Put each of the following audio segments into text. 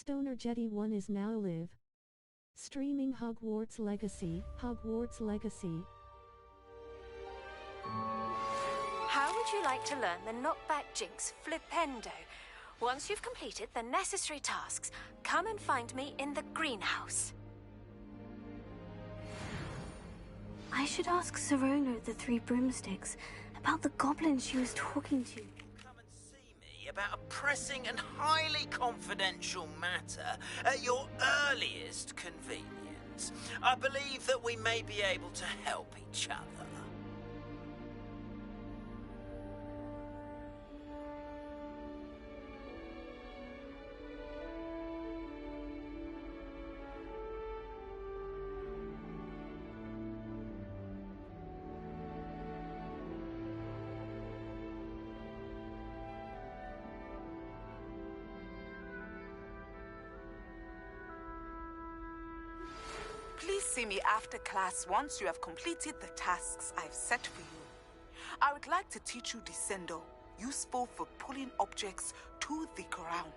Stoner Jetty 1 is now live. Streaming Hogwarts Legacy, Hogwarts Legacy. How would you like to learn the knockback jinx flipendo? Once you've completed the necessary tasks, come and find me in the greenhouse. I should ask Serona at the Three Broomsticks about the goblin she was talking to. Come and see me about a pressing and highly confidential matter at your earliest convenience. I believe that we may be able to help each other. Please see me after class once you have completed the tasks I've set for you. I would like to teach you Descendo, useful for pulling objects to the ground.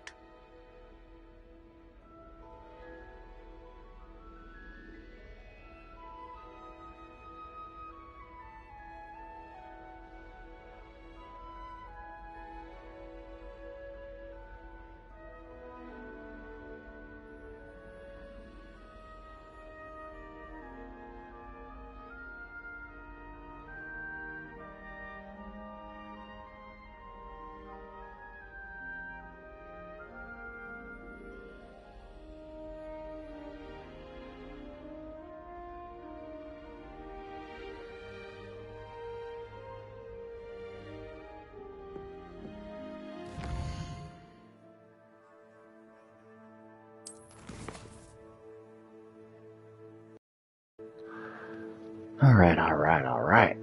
Alright.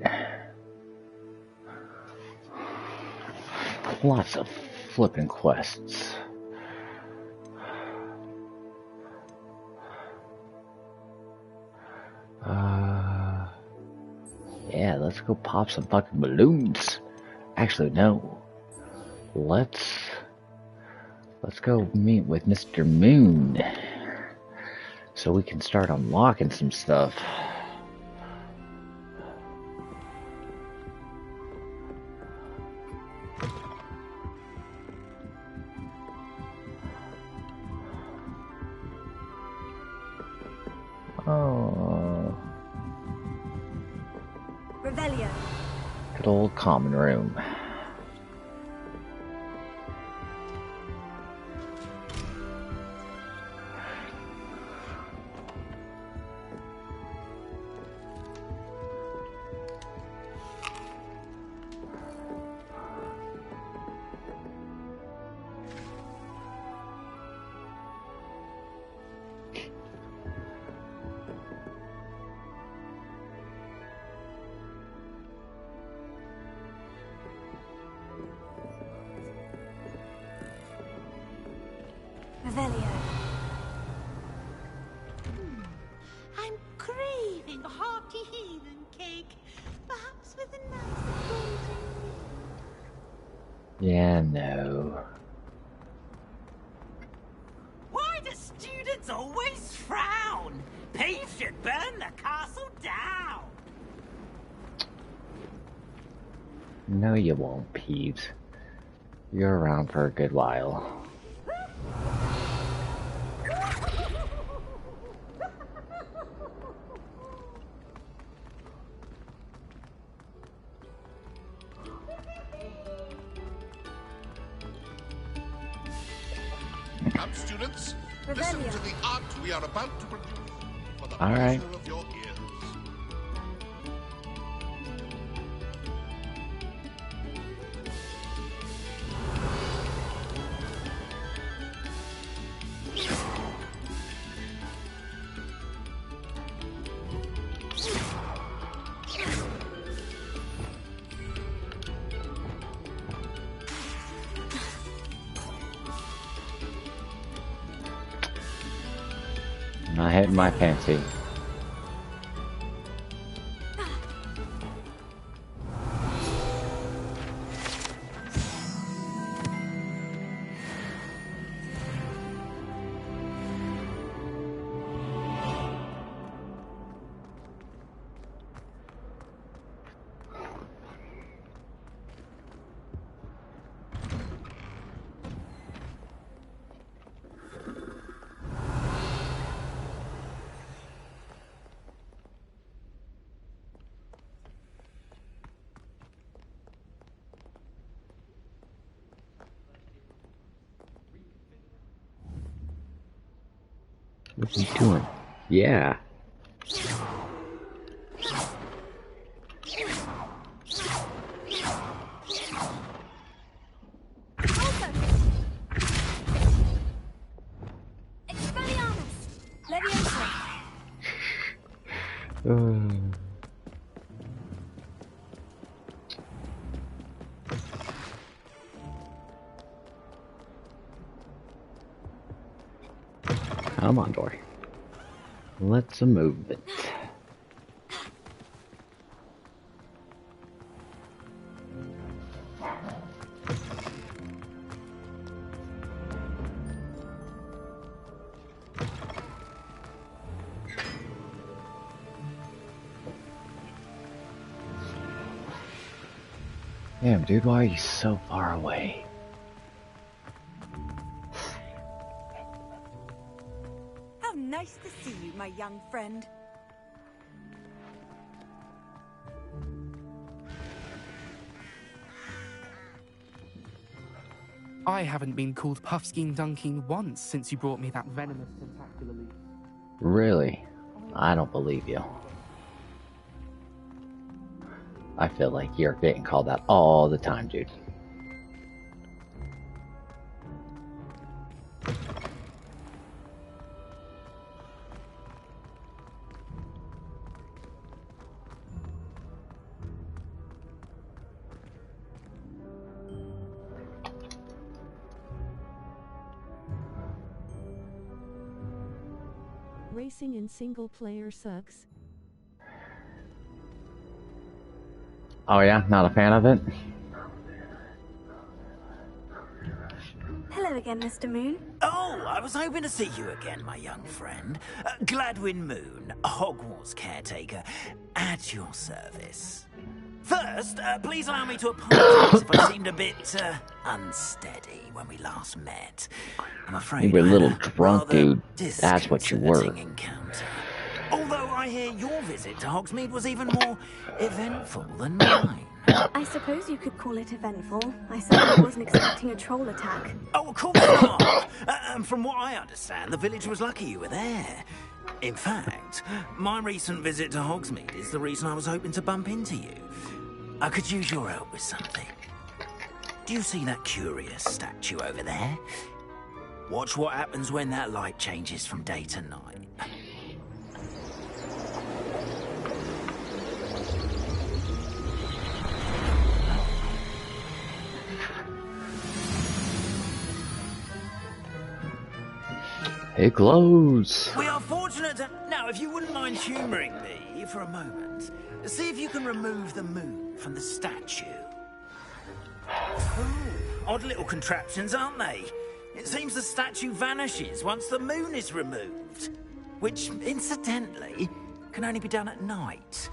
Lots of flipping quests. Yeah, let's go pop some fucking balloons. Actually, no. Let's go meet with Mr. Moon so we can start unlocking some stuff. Revelio. Good old common room. Revelio. I'm craving a hearty heathen cake, perhaps with a nice golden. Yeah, no. Why do students always frown? Peeves should burn the castle down. No, you won't, Peeves. You're around for a good while. Come, students. Listen to the art we are about to produce for the All right. pleasure of your ears. Not hitting my fancy. What's he doing? Yeah. Come on, Dory. Let's move it. Damn, dude, why are you so far away? How nice to see you, my young friend. I haven't been called Puffskein Dunking once since you brought me that venomous tentacular leaf. Really? I don't believe you. I feel like you're getting called that all the time, dude. Racing in single player sucks. Oh yeah? Not a fan of it? Hello again, Mr. Moon. Oh, I was hoping to see you again, my young friend. Gladwin Moon, Hogwarts caretaker, at your service. First, please allow me to apologize if I seemed a bit unsteady when we last met. I'm afraid You were a little I had drunk, dude. rather That's what you were. disconcerting encounter. Although I hear your visit to Hogsmeade was even more eventful than mine. I suppose you could call it eventful. I certainly wasn't expecting a troll attack. Oh, of course not. From what I understand, the village was lucky you were there. In fact, my recent visit to Hogsmeade is the reason I was hoping to bump into you. I could use your help with something. Do you see that curious statue over there? Watch what happens when that light changes from day to night. It glows. We are fortunate to... Now, if you wouldn't mind humouring me for a moment, see if you can remove the moon from the statue. Ooh, odd little contraptions, aren't they? It seems the statue vanishes once the moon is removed. Which, incidentally, can only be done at night.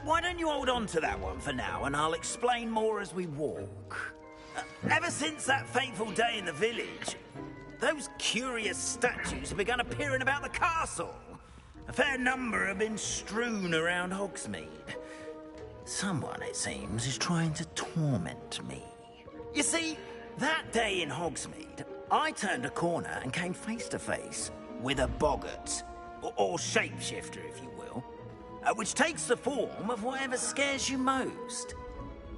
Why don't you hold on to that one for now, and I'll explain more as we walk. Ever since that fateful day in the village, those curious statues have begun appearing about the castle. A fair number have been strewn around Hogsmeade. Someone, it seems, is trying to torment me. You see, that day in Hogsmeade, I turned a corner and came face to face with a boggart, or shapeshifter, if you will, which takes the form of whatever scares you most.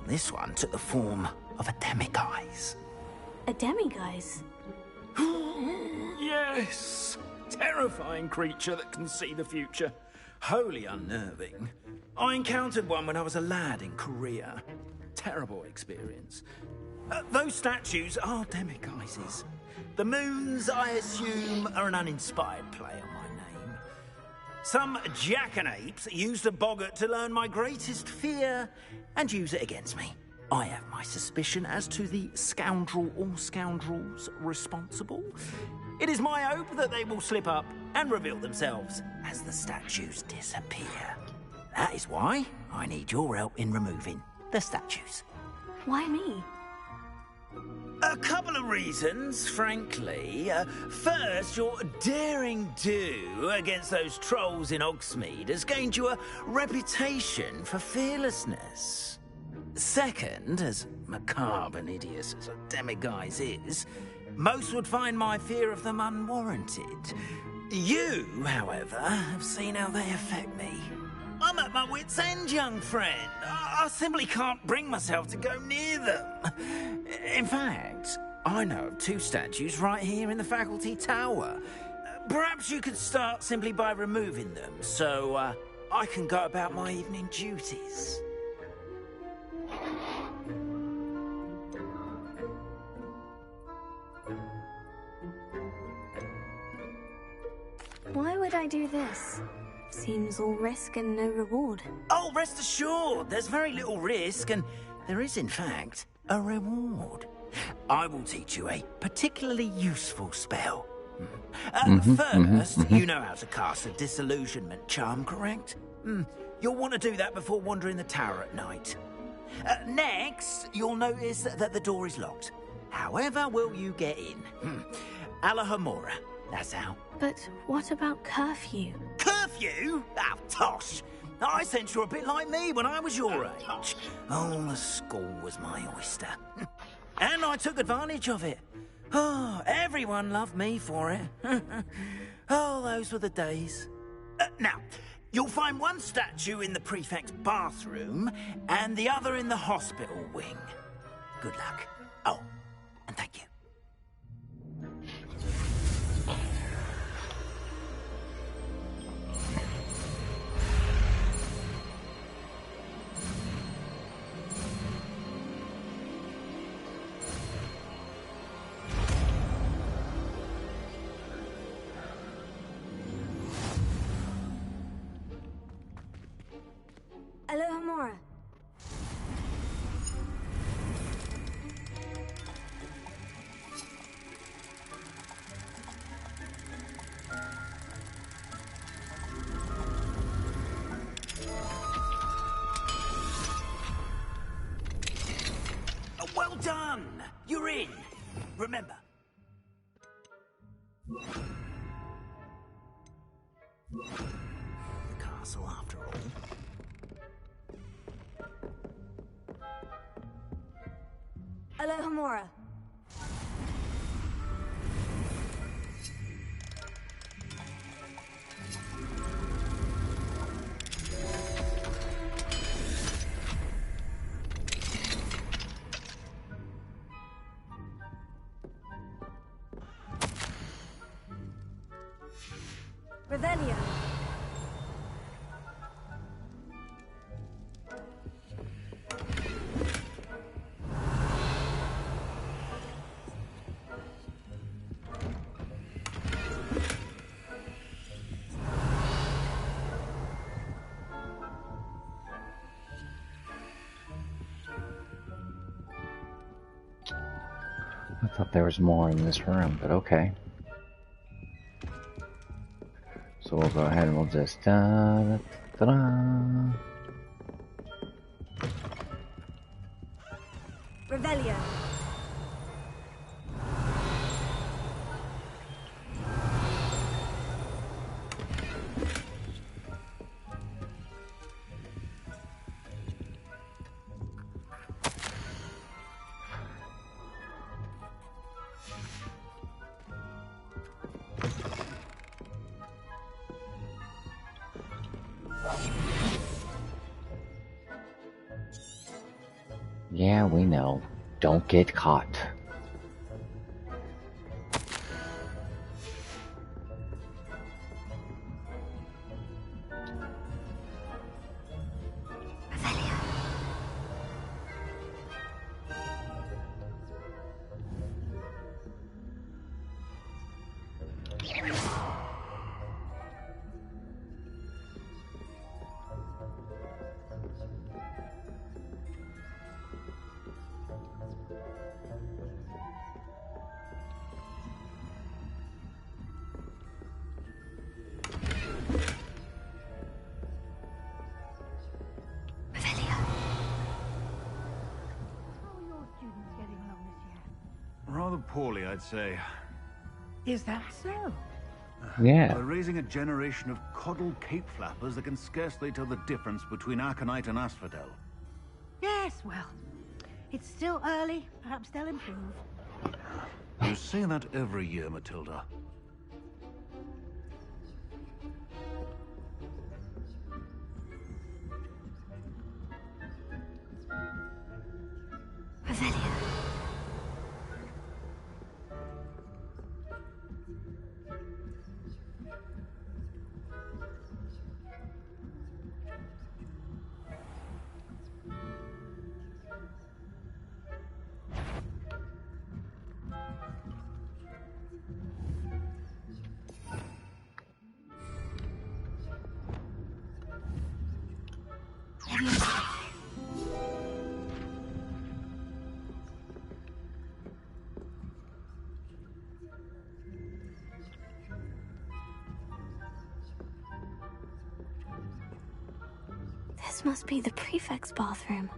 This one took the form of a demiguise. A demiguise? Yes! Terrifying creature that can see the future. Wholly unnerving. I encountered one when I was a lad in Korea. Terrible experience. Those statues are demiguises. The moons, I assume, are an uninspired play on my name. Some jackanapes used a boggart to learn my greatest fear and use it against me. I have my suspicion as to the scoundrel or scoundrels responsible. It is my hope that they will slip up and reveal themselves as the statues disappear. That is why I need your help in removing the statues. Why me? A couple of reasons, frankly. First, your daring do against those trolls in Hogsmeade has gained you a reputation for fearlessness. Second, as macabre and hideous as a demiguise is, most would find my fear of them unwarranted. You, however, have seen how they affect me. I'm at my wit's end, young friend. I simply can't bring myself to go near them. In fact, I know of 2 statues right here in the faculty tower. Perhaps you could start simply by removing them, so I can go about my evening duties. Why would I do this? Seems all risk and no reward. Oh, rest assured, there's very little risk, and there is, in fact, a reward. I will teach you a particularly useful spell. First, you know how to cast a disillusionment charm, correct? You'll want to do that before wandering the tower at night. Next, you'll notice that the door is locked. However will you get in? Alahomora, that's how. But what about curfew? Curfew? Oh, tosh! I sense you're a bit like me when I was your age. Oh, the school was my oyster. And I took advantage of it. Oh, everyone loved me for it. Oh, those were the days. Now, you'll find one statue in the prefect's bathroom and the other in the hospital wing. Good luck. Oh, and thank you. Alohomora. Well done! You're in. Remember. The castle, after all. Alohomora. Revelio. I thought there was more in this room, but okay. So we'll go ahead and we'll just Revelio. Yeah, we know. Don't get caught. Rather poorly, I'd say. Is that so? Yeah. We're raising a generation of coddled cape flappers that can scarcely tell the difference between Aconite and Asphodel. Yes, well, it's still early. Perhaps they'll improve. You say that every year, Matilda. This must be the prefect's bathroom.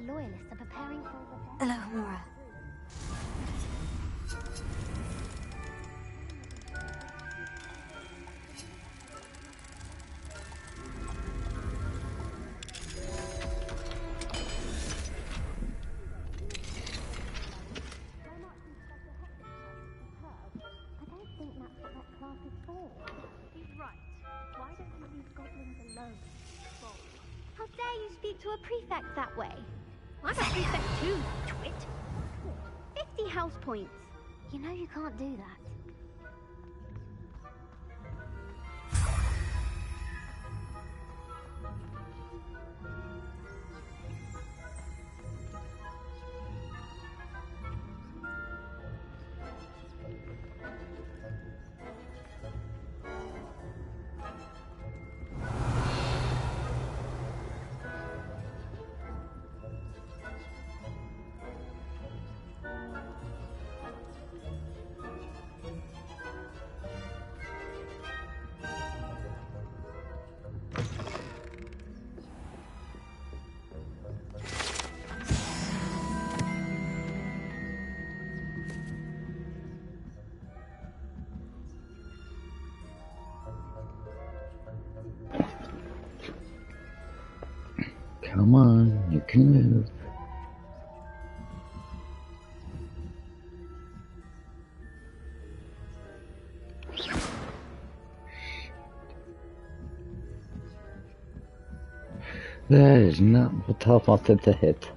Loyalists are preparing for the... Hello, Mora. I don't think that's what that class is for. He's right. Why don't you leave goblins alone? How dare you speak to a prefect that way? I'm a prefect too, twit. 50 house points. You know you can't do that. Come on, you can move. That is not what I wanted to hit.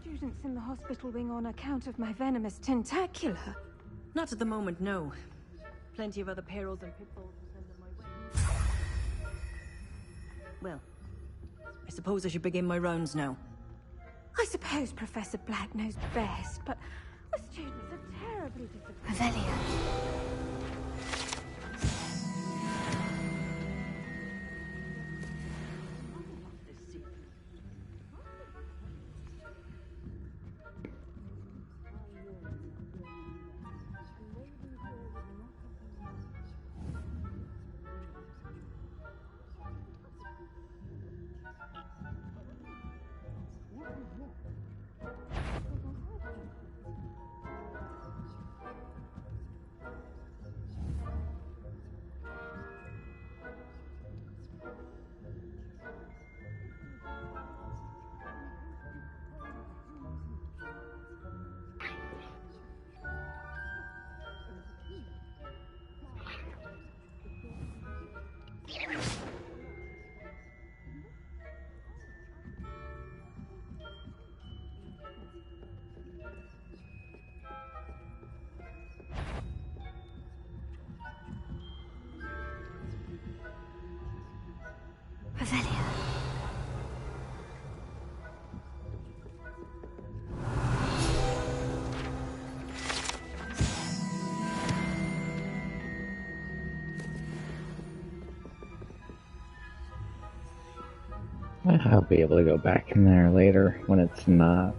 Students in the hospital wing on account of my venomous tentacular? Not at the moment, no. Plenty of other perils and pitfalls to send them my way. Well, I suppose I should begin my rounds now. I suppose Professor Black knows best, but the students are terribly disappointed. Revelio. Revelio. I'll be able to go back in there later when it's not.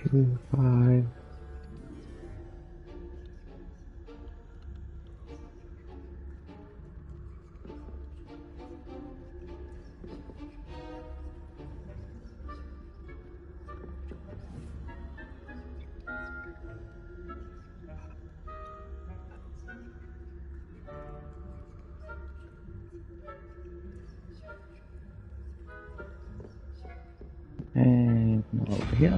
5. And over here.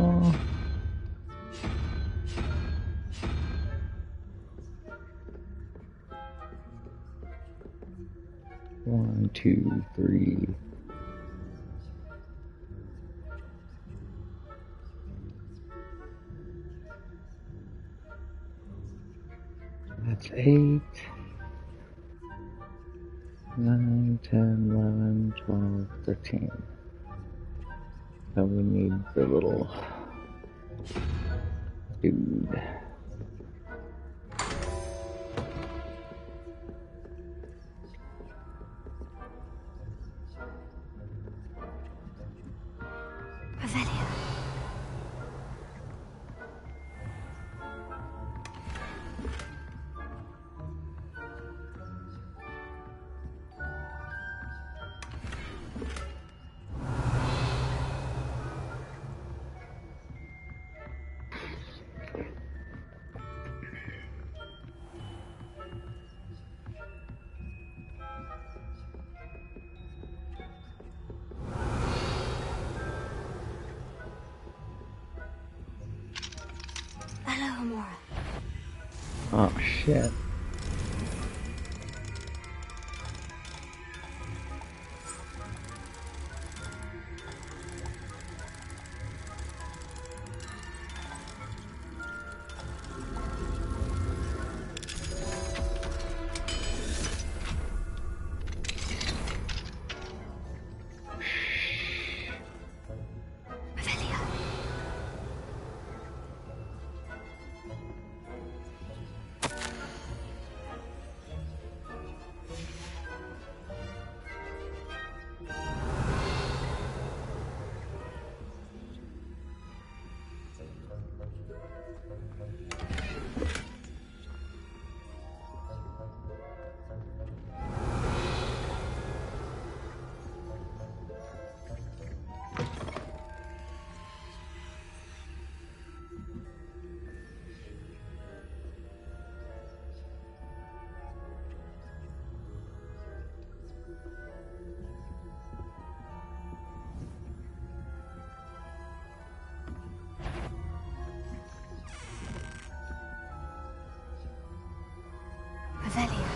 1, 2, 3. That's 8. 9, 10, 11, 12, 13. So we need the little dude. Hello, Amora. Oh shit. Revelia.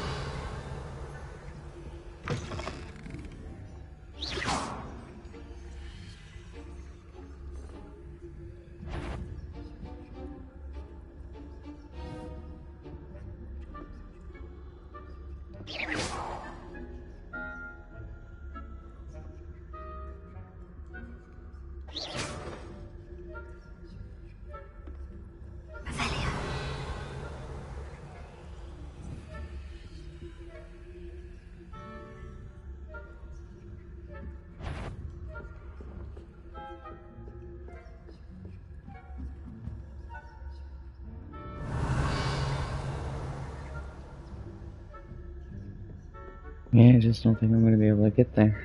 Yeah, I just don't think I'm going to be able to get there.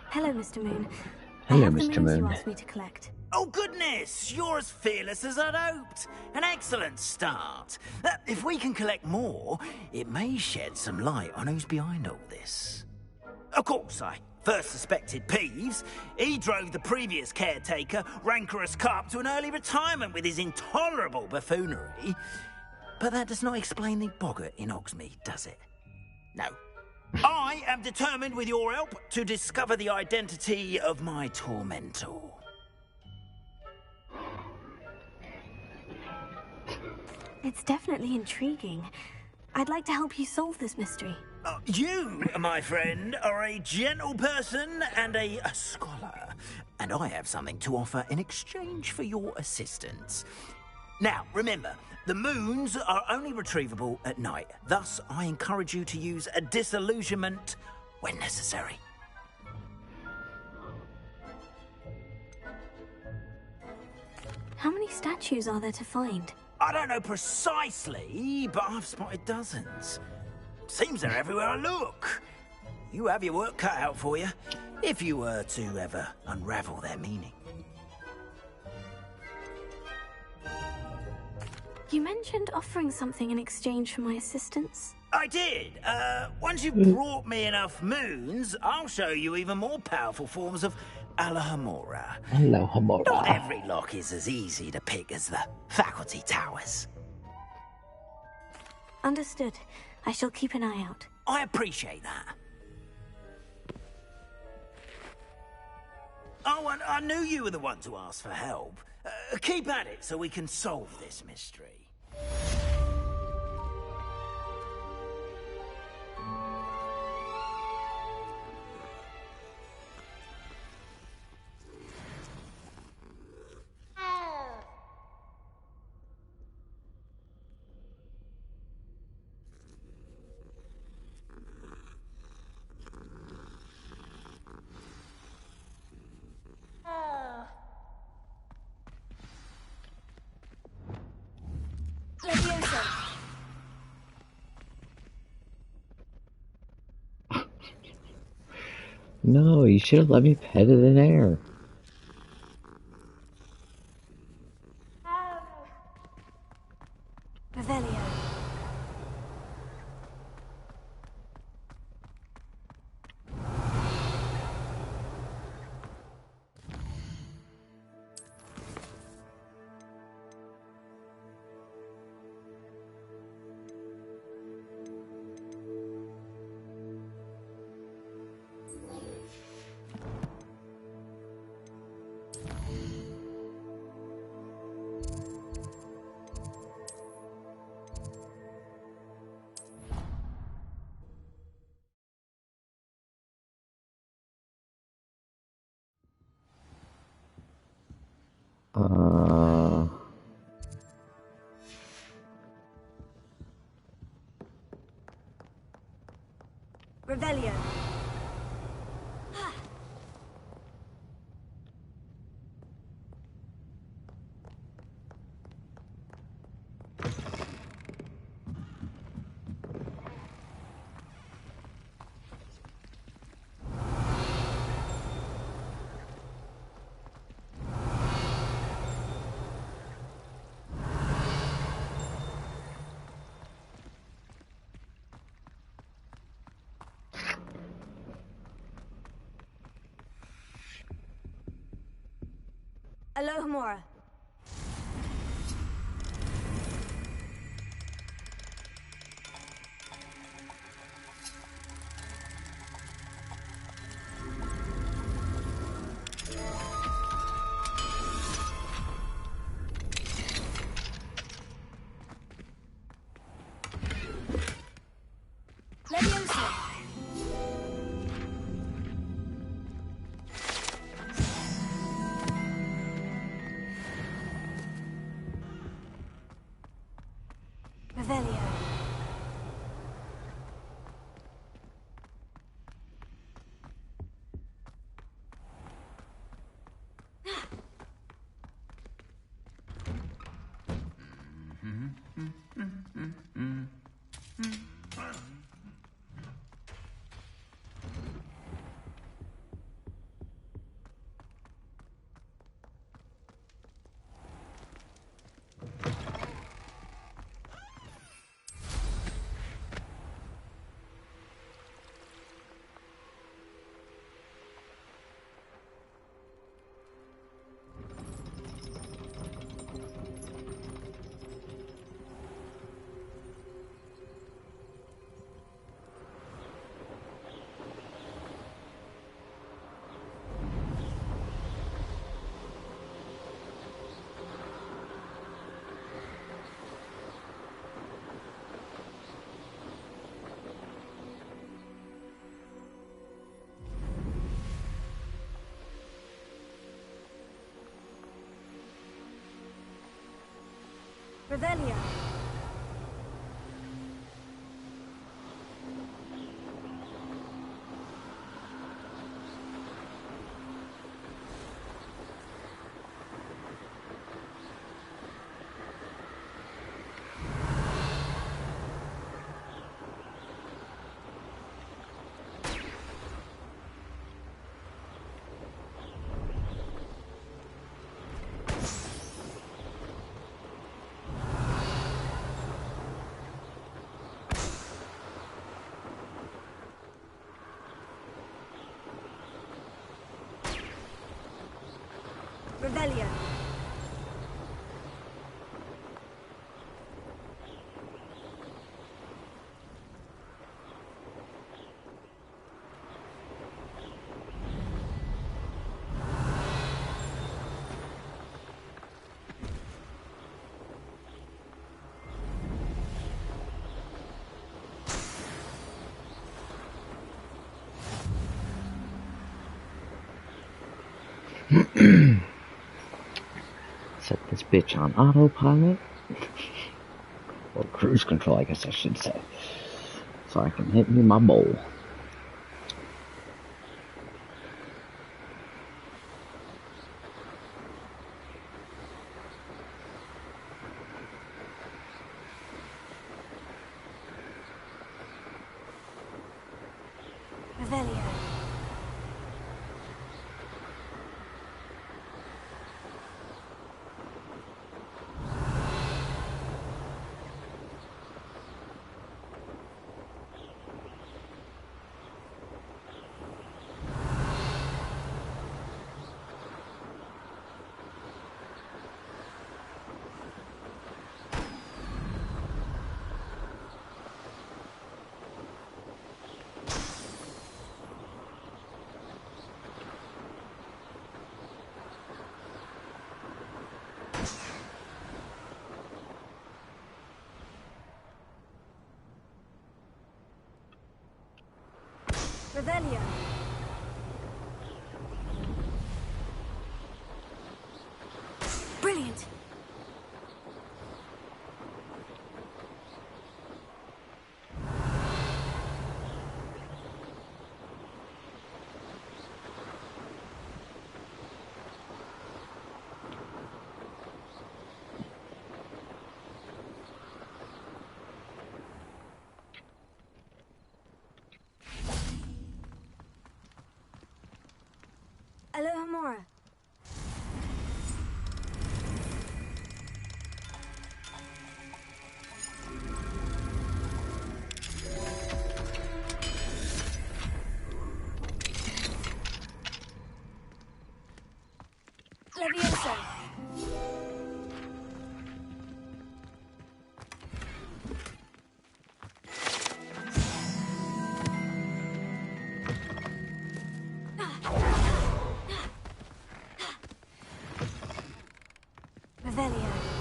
Hello, Mr. Moon. Hello, I have the Mr. moons Moon. you asked me to collect. Oh, goodness! You're as fearless as I'd hoped. An excellent start. If we can collect more, it may shed some light on who's behind all this. Of course, I first suspected Peeves. He drove the previous caretaker, Rancorous Carp, to an early retirement with his intolerable buffoonery. But that does not explain the boggart in Hogsmeade, does it? No. I am determined, with your help, to discover the identity of my tormentor. It's definitely intriguing. I'd like to help you solve this mystery. You, my friend, are a gentle person and a scholar, and I have something to offer in exchange for your assistance. Now, remember, the moons are only retrievable at night. Thus, I encourage you to use a disillusionment when necessary. How many statues are there to find? I don't know precisely, but I've spotted dozens. Seems they're everywhere I look. You have your work cut out for you, if you were to ever unravel their meaning. You mentioned offering something in exchange for my assistance. I did. Once you've brought me enough moons, I'll show you even more powerful forms of Alohomora. Alohomora. Not every lock is as easy to pick as the faculty towers. Understood. I shall keep an eye out. I appreciate that. Oh, and I knew you were the one to ask for help. Keep at it so we can solve this mystery. No, you should have let me pet it in air. Revelio. Revelio. Alohomora. Revelio. Revelio. Revelio. Set this bitch on autopilot. Or cruise control, I guess I should say. So I can hit me my bowl. Revelio. Revelio. Brilliant. Alohomora. Levioso. Revelio.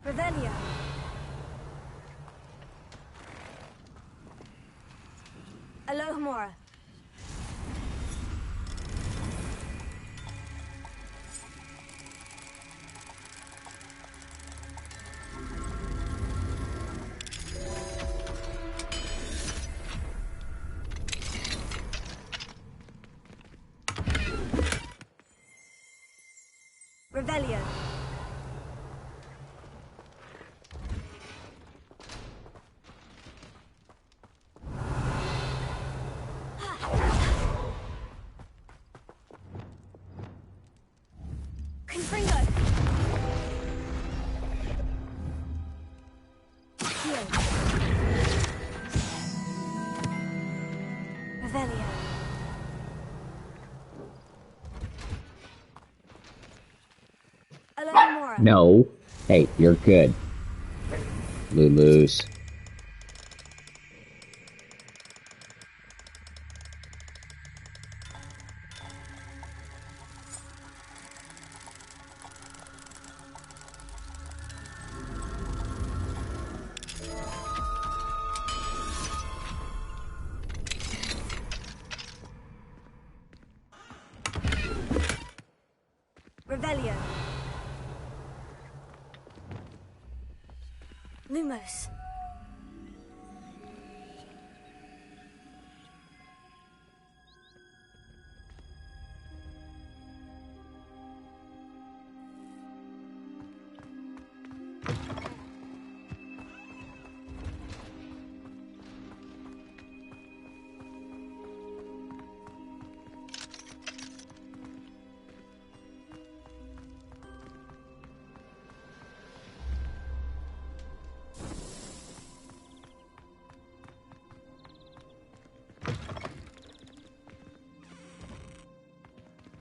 Revelio. Alohomora. Revelio. Confringo. No. Hey, you're good. Lulu's. Revelio. Lumos.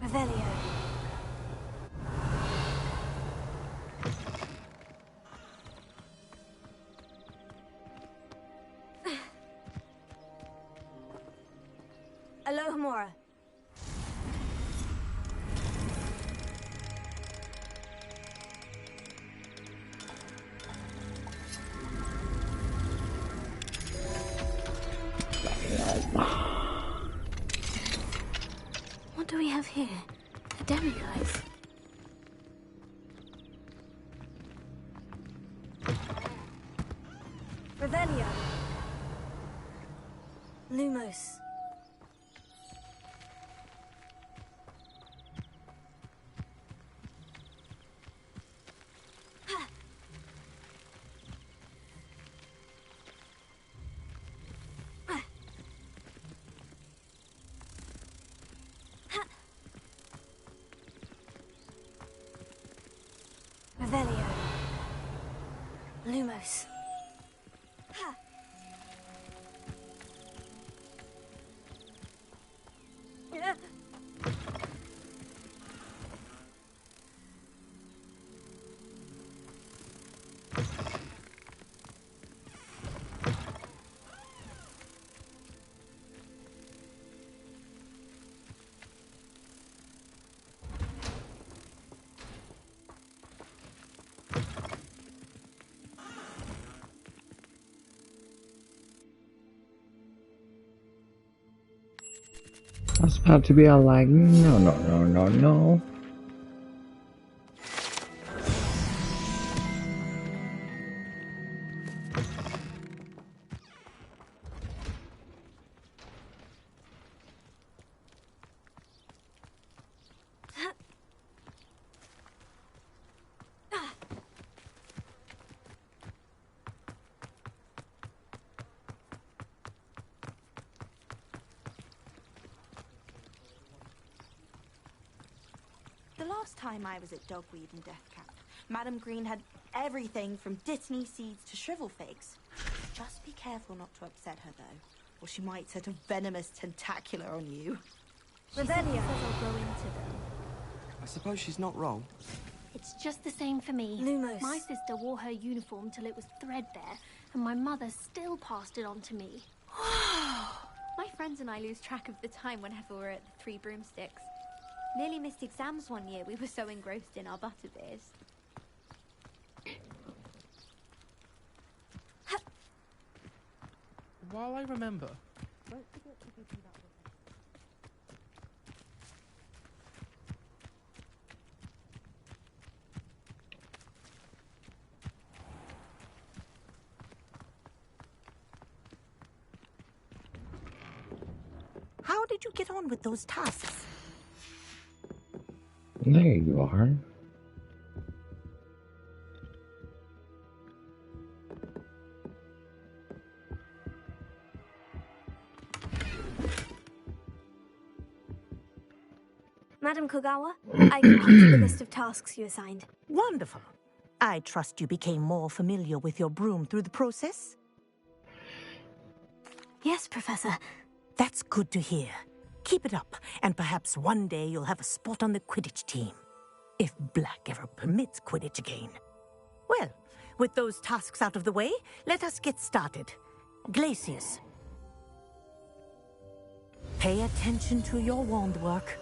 Revelio. Alohomora. What do we have here? A demiguise. Revelio. Lumos. Revelio. Lumos. I was about to be all like, no, no, no, no, no. The last time I was at Dogweed and Deathcap, Madam Green had everything from Dittany seeds to shrivel figs. Just be careful not to upset her, though, or she might set a venomous tentacular on you. Revelio. I'll grow into them. I suppose she's not wrong. It's just the same for me. Lumos. My sister wore her uniform till it was threadbare, and my mother still passed it on to me. My friends and I lose track of the time whenever we're at the Three Broomsticks. Nearly missed exams one year, we were so engrossed in our butterbeers. While I remember, don't forget to give me that How did you get on with those tasks? There you are. Madam Kogawa, I completed the list of tasks you assigned. Wonderful. I trust you became more familiar with your broom through the process? Yes, Professor. That's good to hear. Keep it up, and perhaps one day you'll have a spot on the Quidditch team. if Black ever permits Quidditch again. Well, with those tasks out of the way, let us get started. Glacius. Pay attention to your wand work.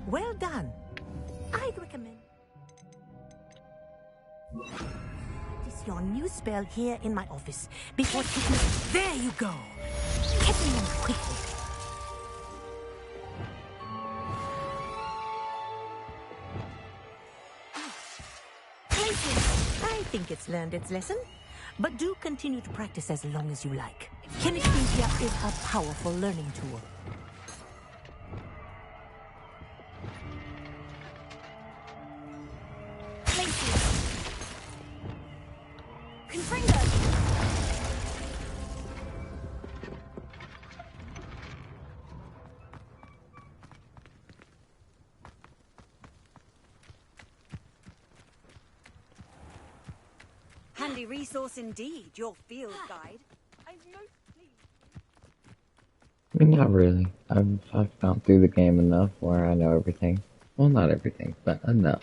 Well done. I'd recommend... Practice your new spell here in my office before taking... There you go! Get me in quickly. I think it's learned its lesson, but do continue to practice as long as you like. Kinesthesia is a powerful learning tool. Handy resource indeed, your field guide. I mean, not really. I've gone through the game enough where I know everything. Well, not everything, but enough.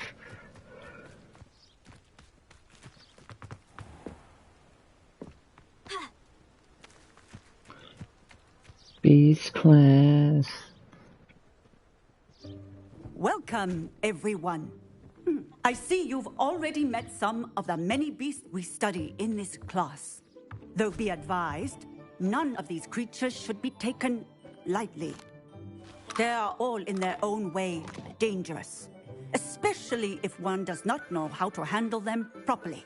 Beast class. Welcome, everyone. I see you've already met some of the many beasts we study in this class. Though be advised, none of these creatures should be taken lightly. They are all in their own way dangerous, especially if one does not know how to handle them properly.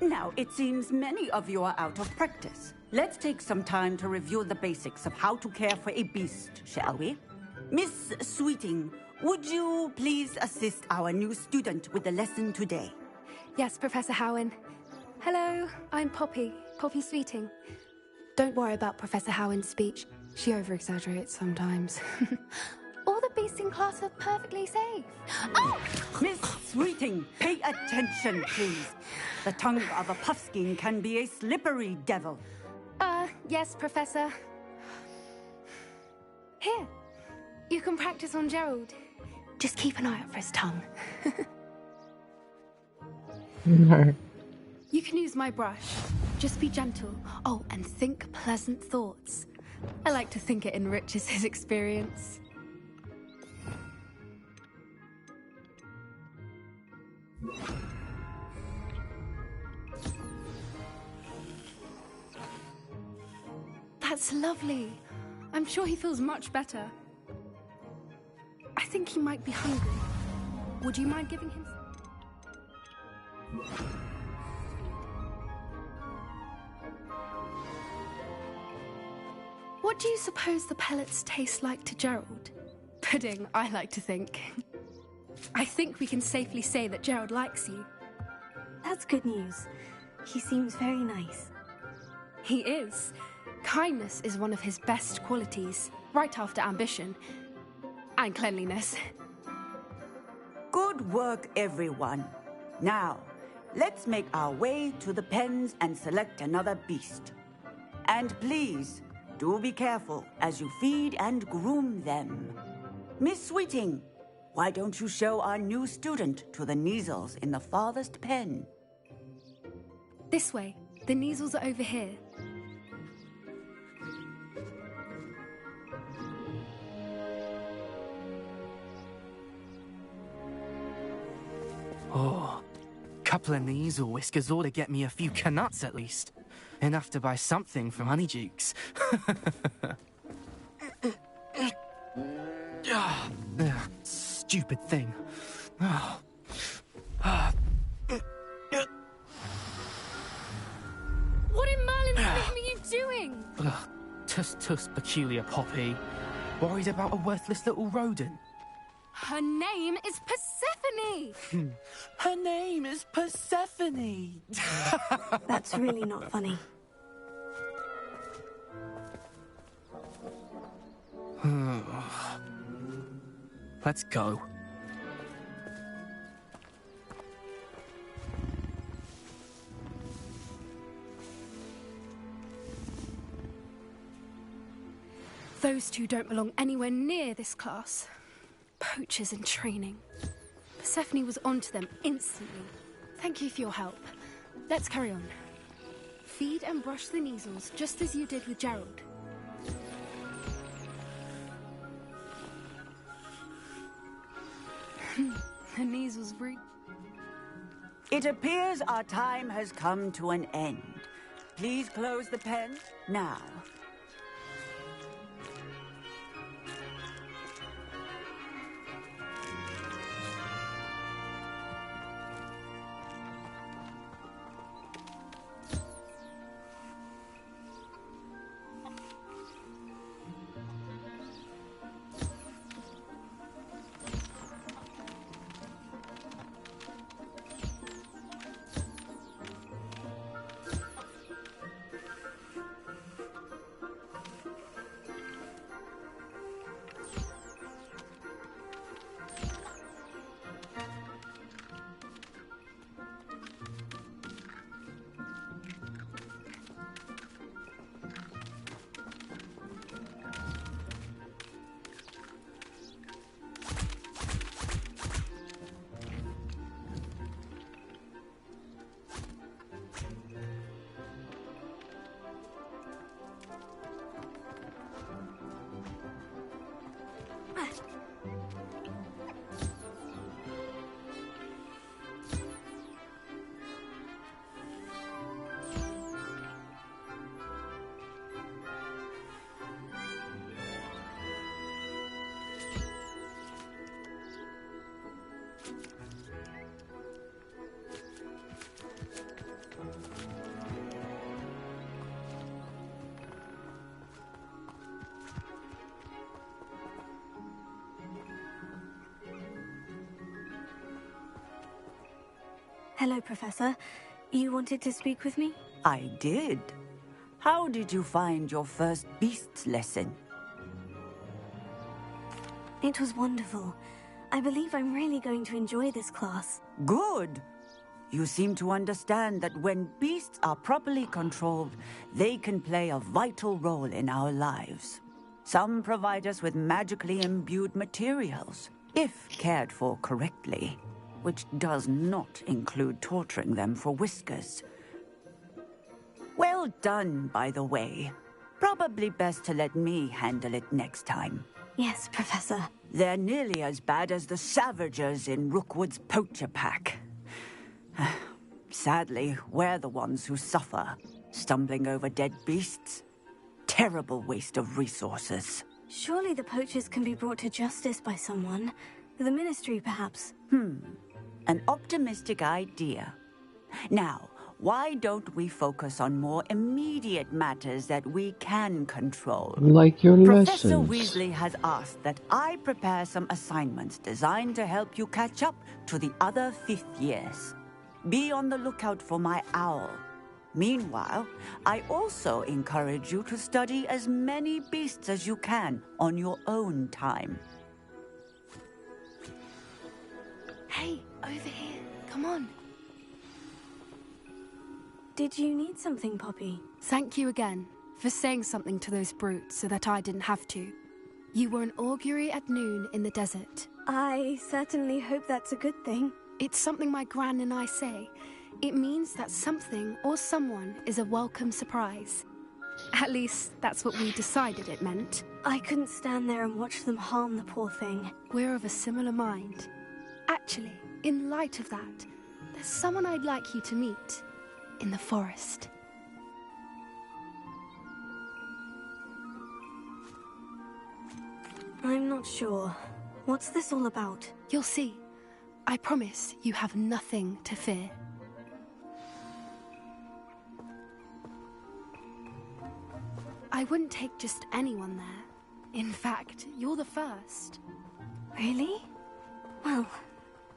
Now, it seems many of you are out of practice. Let's take some time to review the basics of how to care for a beast, shall we? Miss Sweeting, would you please assist our new student with the lesson today? Yes, Professor Howen. Hello, I'm Poppy Sweeting. Don't worry about Professor Howen's speech. She over-exaggerates sometimes. All the beasts in class are perfectly safe. Oh! Miss Sweeting, pay attention, please. The tongue of a puffskein can be a slippery devil. Yes, Professor. Here, you can practice on Gerald. Just keep an eye out for his tongue. You can use my brush. Just be gentle. Oh, and think pleasant thoughts. I like to think it enriches his experience. That's lovely. I'm sure he feels much better. I think he might be hungry. Would you mind giving him some? What do you suppose the pellets taste like to Gerald? Pudding, I like to think. I think we can safely say that Gerald likes you. That's good news. He seems very nice. He is. Kindness is one of his best qualities, right after ambition. And cleanliness. Good work, everyone. Now, let's make our way to the pens and select another beast. And please, do be careful as you feed and groom them. Miss Sweeting, why don't you show our new student to the Kneazles in the farthest pen? This way. The Kneazles are over here. Oh, couple of Kneazle whiskers ought to get me a few canuts at least. Enough to buy something from Honeydukes. Stupid thing. What in Merlin's name are you doing? Tuss, peculiar Poppy. Worried about a worthless little rodent. Her name is Persephone! Her name is Persephone! That's really not funny. Let's go. Those two don't belong anywhere near this class. Poachers in training. Persephone was onto them instantly. Thank you for your help. Let's carry on. Feed and brush the Neasels, just as you did with Gerald. The Neasels breed. It appears our time has come to an end. Please close the pen now. Hello, Professor. You wanted to speak with me? I did. How did you find your first beasts lesson? It was wonderful. I believe I'm really going to enjoy this class. Good. You seem to understand that when beasts are properly controlled, they can play a vital role in our lives. Some provide us with magically imbued materials, if cared for correctly, which does not include torturing them for whiskers. Well done, by the way. Probably best to let me handle it next time. Yes, Professor. They're nearly as bad as the Savagers in Rookwood's poacher pack. Sadly, we're the ones who suffer, stumbling over dead beasts. Terrible waste of resources. Surely the poachers can be brought to justice by someone. The Ministry, perhaps. An optimistic idea. Now, why don't we focus on more immediate matters that we can control? Like your Professor lessons. Weasley has asked that I prepare some assignments designed to help you catch up to the other 5th years. Be on the lookout for my owl. Meanwhile, I also encourage you to study as many beasts as you can on your own time. Hey, over here. Come on. Did you need something, Poppy? Thank you again for saying something to those brutes so that I didn't have to. You were an augury at noon in the desert. I certainly hope that's a good thing. It's something my gran and I say. It means that something or someone is a welcome surprise. At least, that's what we decided it meant. I couldn't stand there and watch them harm the poor thing. We're of a similar mind. Actually, in light of that, there's someone I'd like you to meet. In the forest. I'm not sure. What's this all about? You'll see. I promise you have nothing to fear. I wouldn't take just anyone there. In fact, you're the first. Really? Well,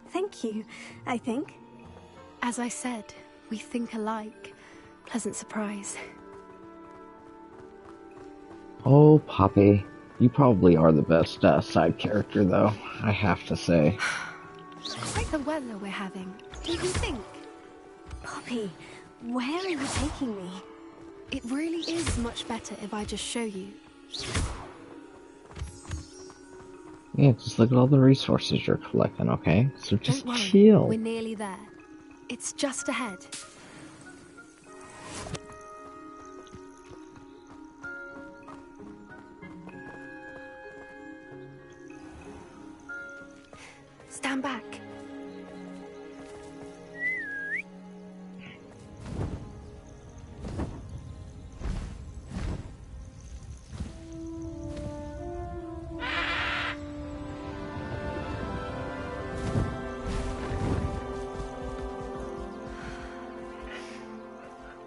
thank you, I think. As I said, we think alike. Pleasant surprise. Oh, Poppy. You probably are the best side character, though, I have to say. Quite the weather we're having, don't you think? Poppy, where are you taking me? It really is much better if I just show you. Yeah, just look at all the resources you're collecting, okay? So just Don't worry, chill. we're nearly there. It's just ahead. Stand back.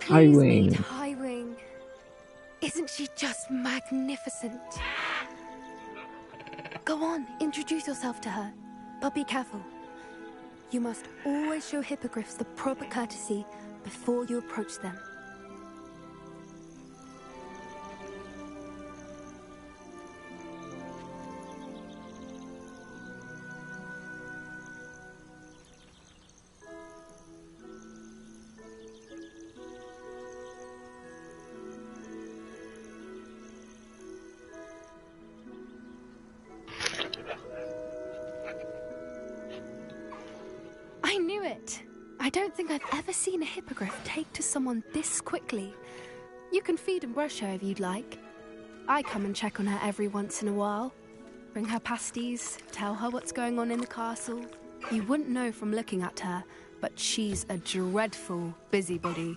Please meet Highwing. Isn't she just magnificent? Go on, introduce yourself to her. But be careful. You must always show hippogriffs the proper courtesy before you approach them. I knew it! I don't think I've ever seen a hippogriff take to someone this quickly. You can feed and brush her if you'd like. I come and check on her every once in a while. Bring her pasties, tell her what's going on in the castle. You wouldn't know from looking at her, but she's a dreadful busybody.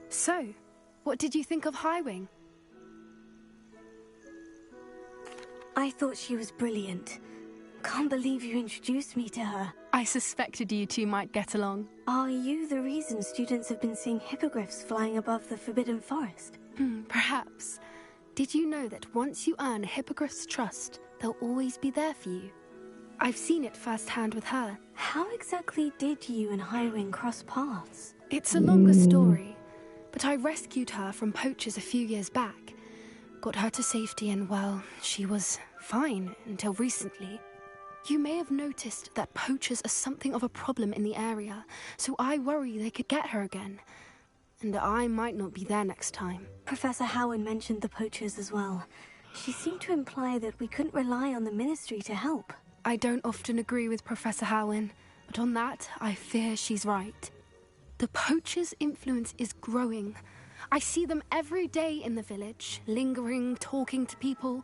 So, what did you think of Highwing? I thought she was brilliant. Can't believe you introduced me to her. I suspected you two might get along. Are you the reason students have been seeing hippogriffs flying above the Forbidden Forest? Perhaps. Did you know that once you earn a hippogriff's trust, they'll always be there for you? I've seen it firsthand with her. How exactly did you and Highwing cross paths? It's a longer story, but I rescued her from poachers a few years back. Got her to safety and, well, she was fine until recently. You may have noticed that poachers are something of a problem in the area, so I worry they could get her again. And I might not be there next time. Professor Howard mentioned the poachers as well. She seemed to imply that we couldn't rely on the Ministry to help. I don't often agree with Professor Howin, but on that, I fear she's right. The poachers' influence is growing. I see them every day in the village, lingering, talking to people.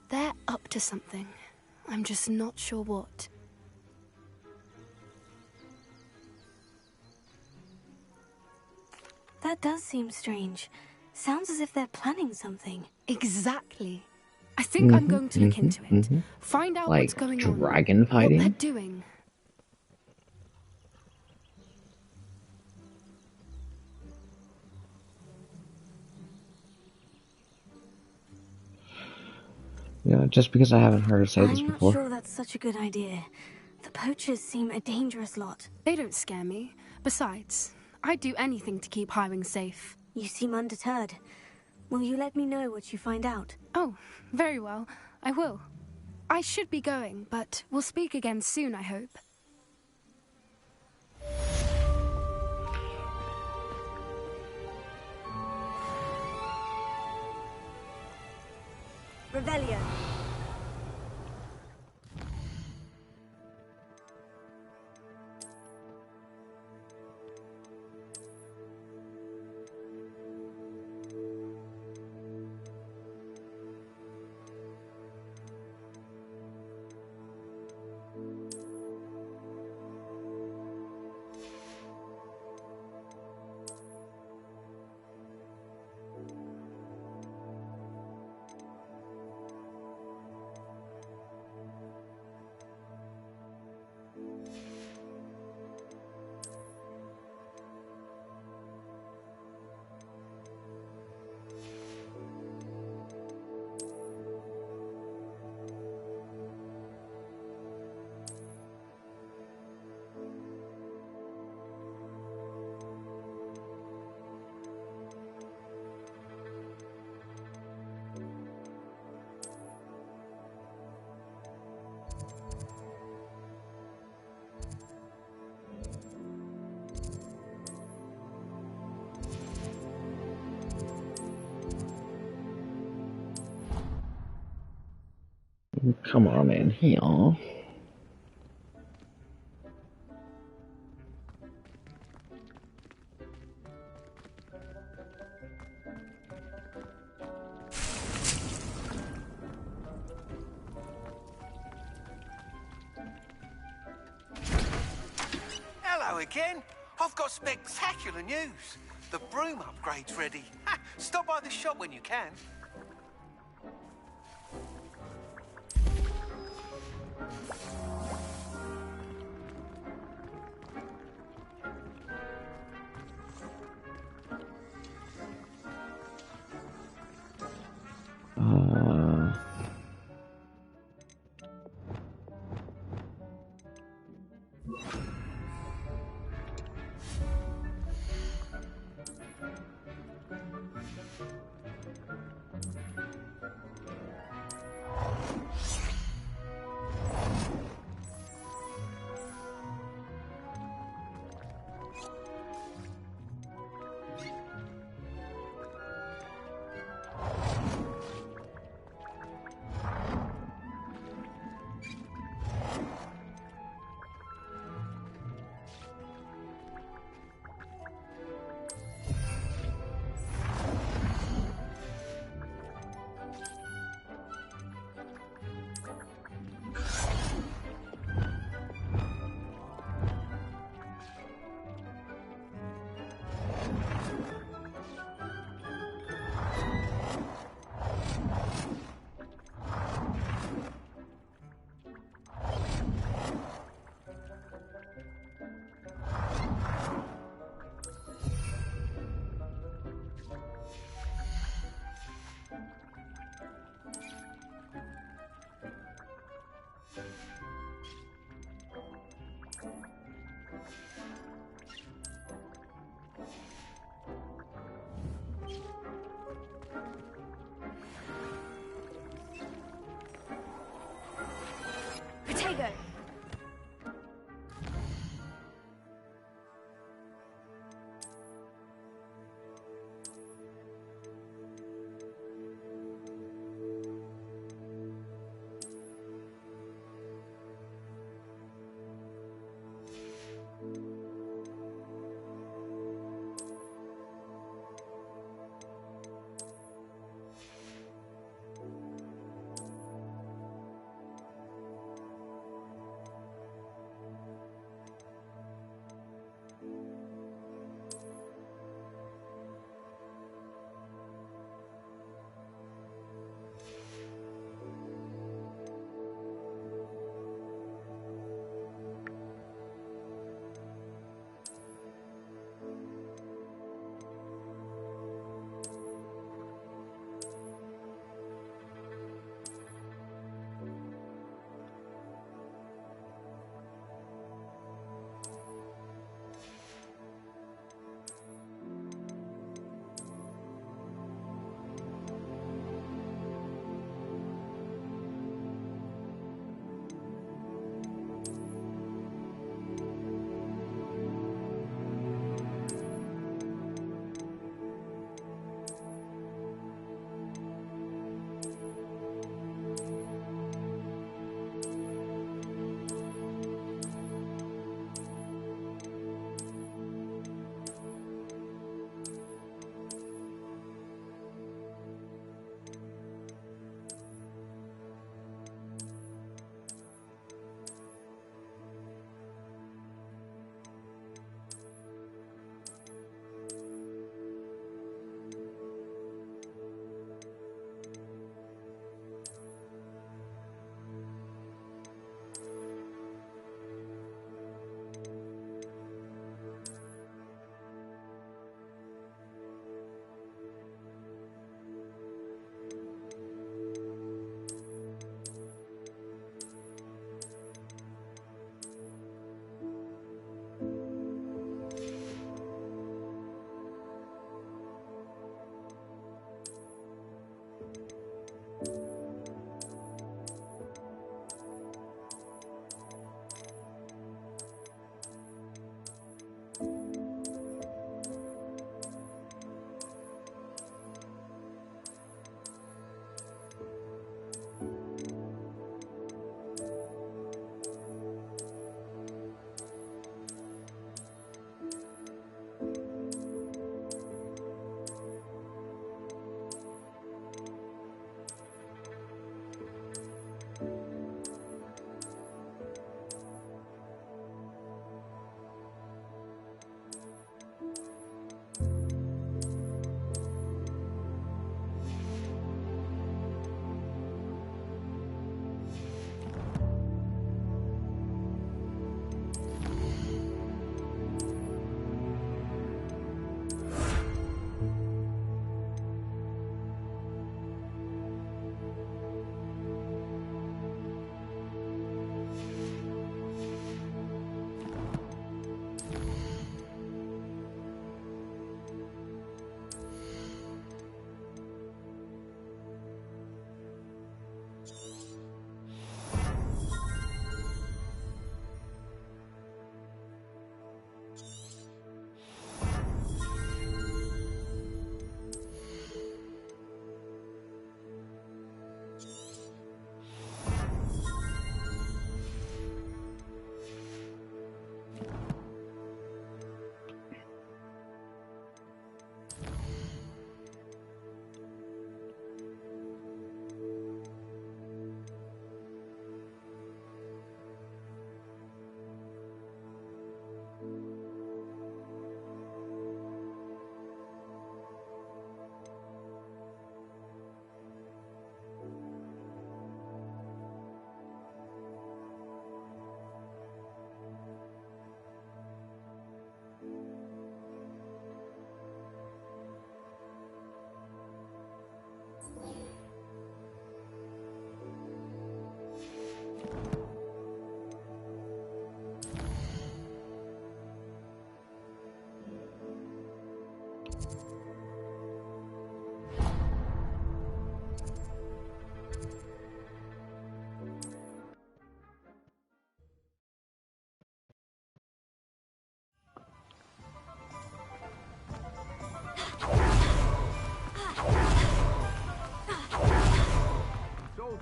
They're up to something. I'm just not sure what. That does seem strange. Sounds as if they're planning something. Exactly. I think I'm going to look into it. Find out Like what's going dragon on. fighting? What they're doing. You know, just because I haven't heard her say this I'm before. not sure that's such a good idea. The poachers seem a dangerous lot. They don't scare me. Besides, I'd do anything to keep Highwing safe. You seem undeterred. Will you let me know what you find out? Oh, very well. I will. I should be going, but we'll speak again soon, I hope. Revelio. Come on in here. Hello again. I've got spectacular news. The broom upgrade's ready. Ha, stop by the shop when you can.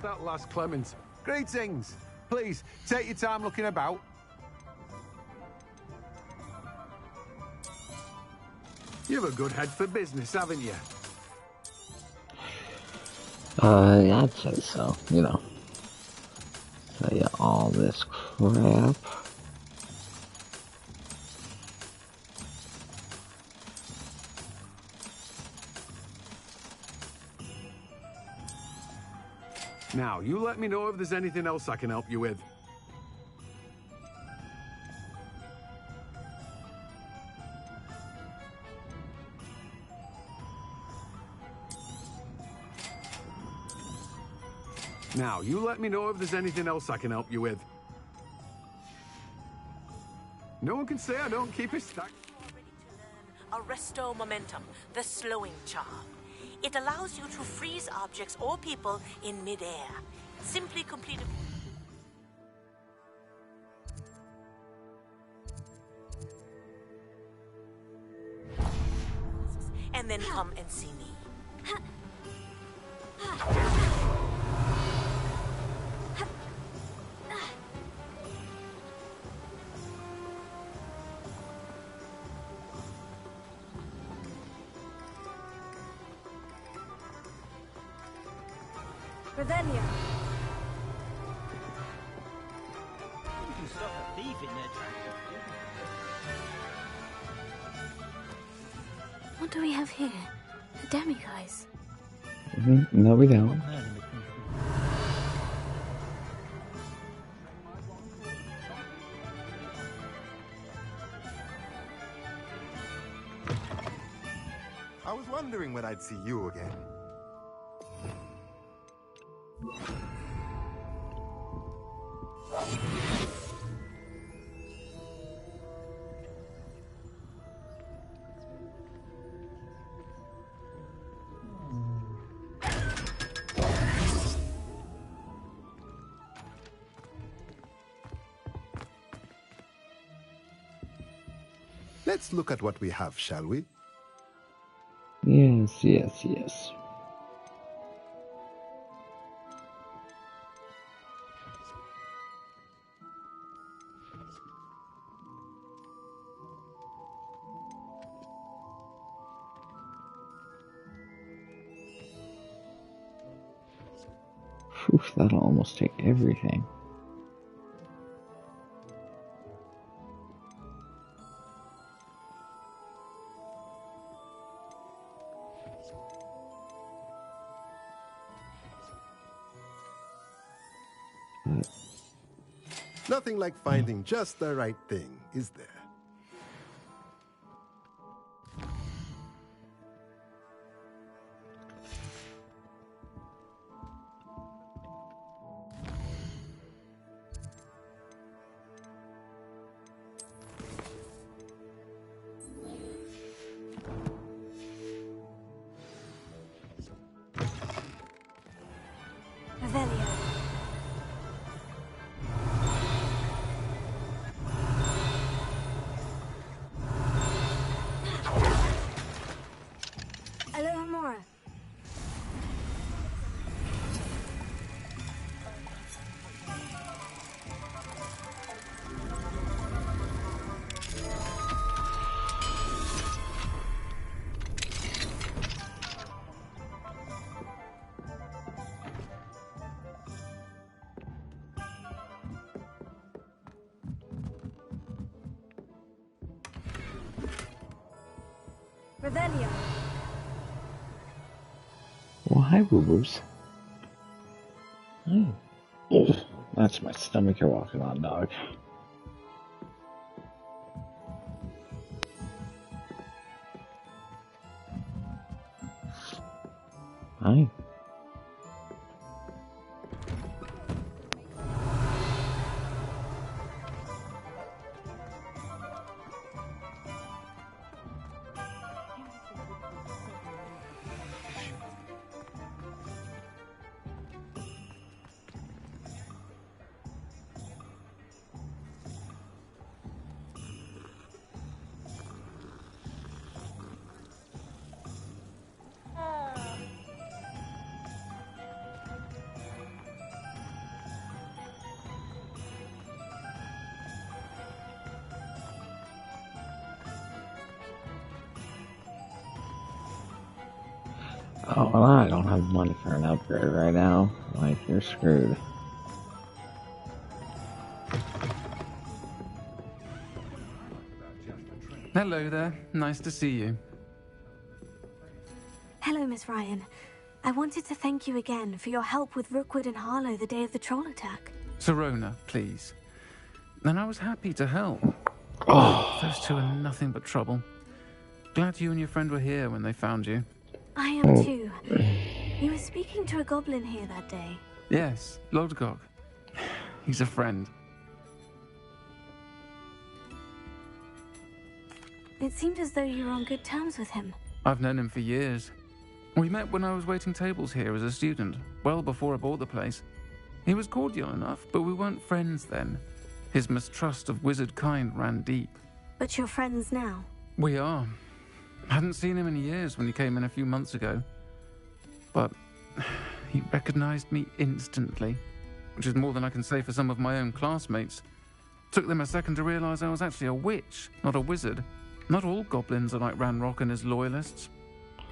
Hold that last, Clement. Greetings. Please, take your time looking about. You've a good head for business, haven't you? Yeah, I'd say so, you know. Tell you all this crap. Now, you let me know if there's anything else I can help you with. Now, you let me know if there's anything else I can help you with. No one can say I don't keep it stacked. Arresto Momentum, the slowing charm. It allows you to freeze objects or people in midair. Simply complete it. And then come and see me. Revelia. You can stop a thief in their tracks. What do we have here? The demiguise. No, we don't. I was wondering when I'd see you again. Let's look at what we have, shall we? Yes, yes, yes. Phew, that'll almost take everything. Nothing like finding just the right thing, is there? Revelia. Alohomora. Revelia. Well, hi, boo-boos. Oh. Ugh, that's my stomach you're walking on, dog. Hi. Oh, well, I don't have money for an upgrade right now. Like, you're screwed. Hello there. Nice to see you. Hello, Miss Ryan. I wanted to thank you again for your help with Rookwood and Harlow the day of the troll attack. Sirona, please. And I was happy to help. Those two are nothing but trouble. Glad you and your friend were here when they found you. I am too. You were speaking to a goblin here that day. Yes, Lodgok. He's a friend. It seemed as though you were on good terms with him. I've known him for years. We met when I was waiting tables here as a student, well before I bought the place. He was cordial enough, but we weren't friends then. His mistrust of wizard kind ran deep. But you're friends now? We are. Hadn't seen him in years when he came in a few months ago. But he recognized me instantly, which is more than I can say for some of my own classmates. Took them a second to realize I was actually a witch, not a wizard. Not all goblins are like Ranrock and his loyalists.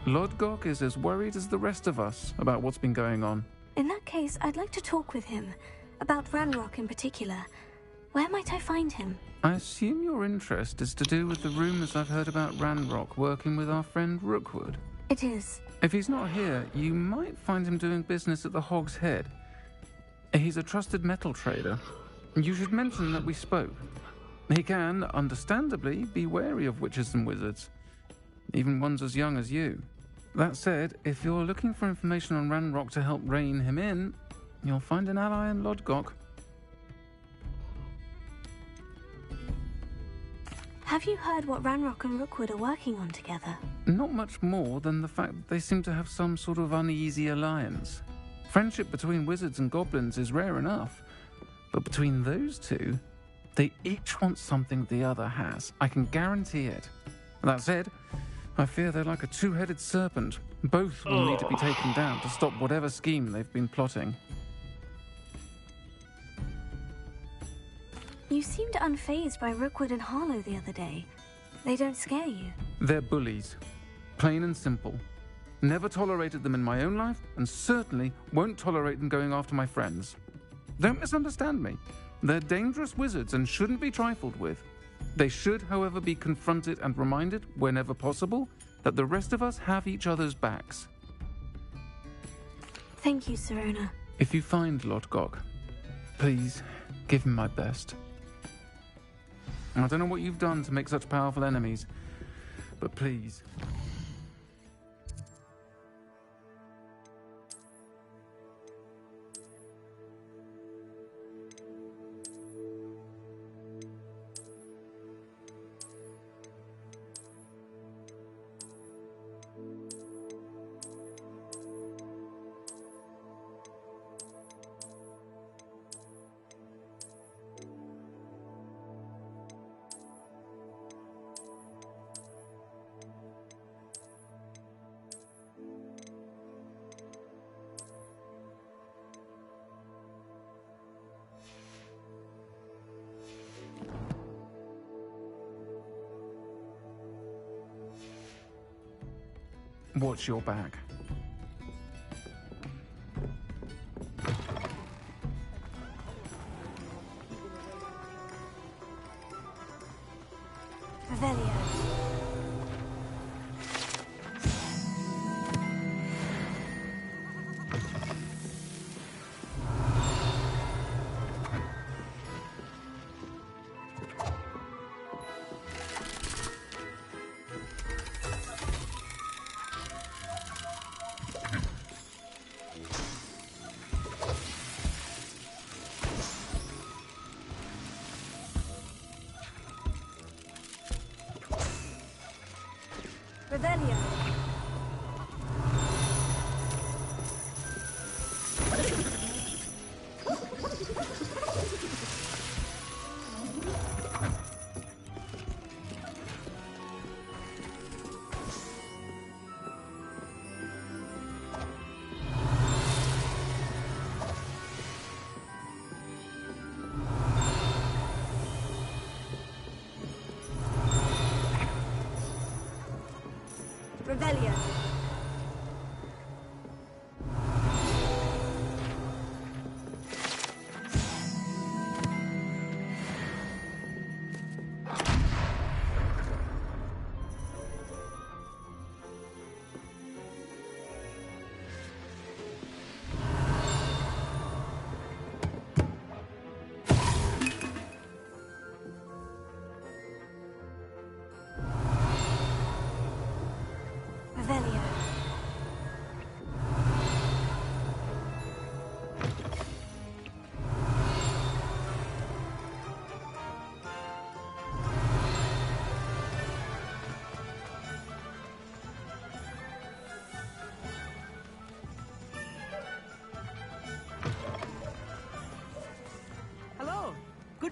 Lodgok is as worried as the rest of us about what's been going on. In that case, I'd like to talk with him. About Ranrock in particular. Where might I find him? I assume your interest is to do with the rumors I've heard about Ranrock working with our friend Rookwood. It is. If he's not here, you might find him doing business at the Hog's Head. He's a trusted metal trader. You should mention that we spoke. He can, understandably, be wary of witches and wizards, even ones as young as you. That said, if you're looking for information on Ranrock to help rein him in, you'll find an ally in Lodgok. Have you heard what Ranrock and Rookwood are working on together? Not much more than the fact that they seem to have some sort of uneasy alliance. Friendship between wizards and goblins is rare enough, but between those two, they each want something the other has. I can guarantee it. That said, I fear they're like a two-headed serpent. Both will need to be taken down to stop whatever scheme they've been plotting. You seemed unfazed by Rookwood and Harlow the other day. They don't scare you. They're bullies. Plain and simple. Never tolerated them in my own life, and certainly won't tolerate them going after my friends. Don't misunderstand me. They're dangerous wizards and shouldn't be trifled with. They should, however, be confronted and reminded, whenever possible, that the rest of us have each other's backs. Thank you, Sirona. If you find Lodgok, please give him my best. I don't know what you've done to make such powerful enemies, but please. Watch your back. Revelio. Revelio. Revelio.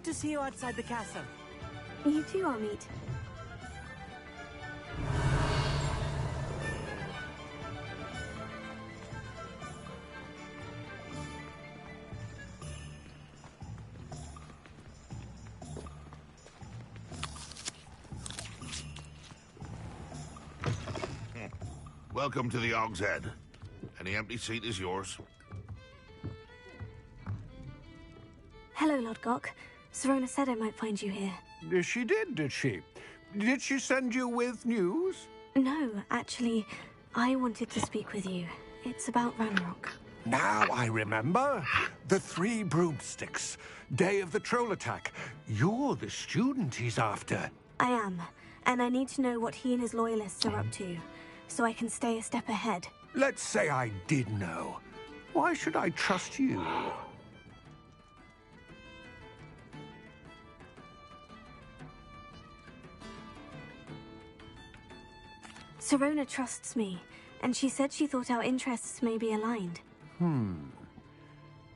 Hope to see you outside the castle. You too, Amit. Welcome to the Og's Head. Any empty seat is yours. Hello, Lodgok. Serona said I might find you here. She did she? Did she send you with news? No, actually, I wanted to speak with you. It's about Ranrock. Now I remember. The 3 broomsticks. Day of the troll attack. You're the student he's after. I am, and I need to know what he and his loyalists are up to, so I can stay a step ahead. Let's say I did know. Why should I trust you? Serona trusts me, and she said she thought our interests may be aligned.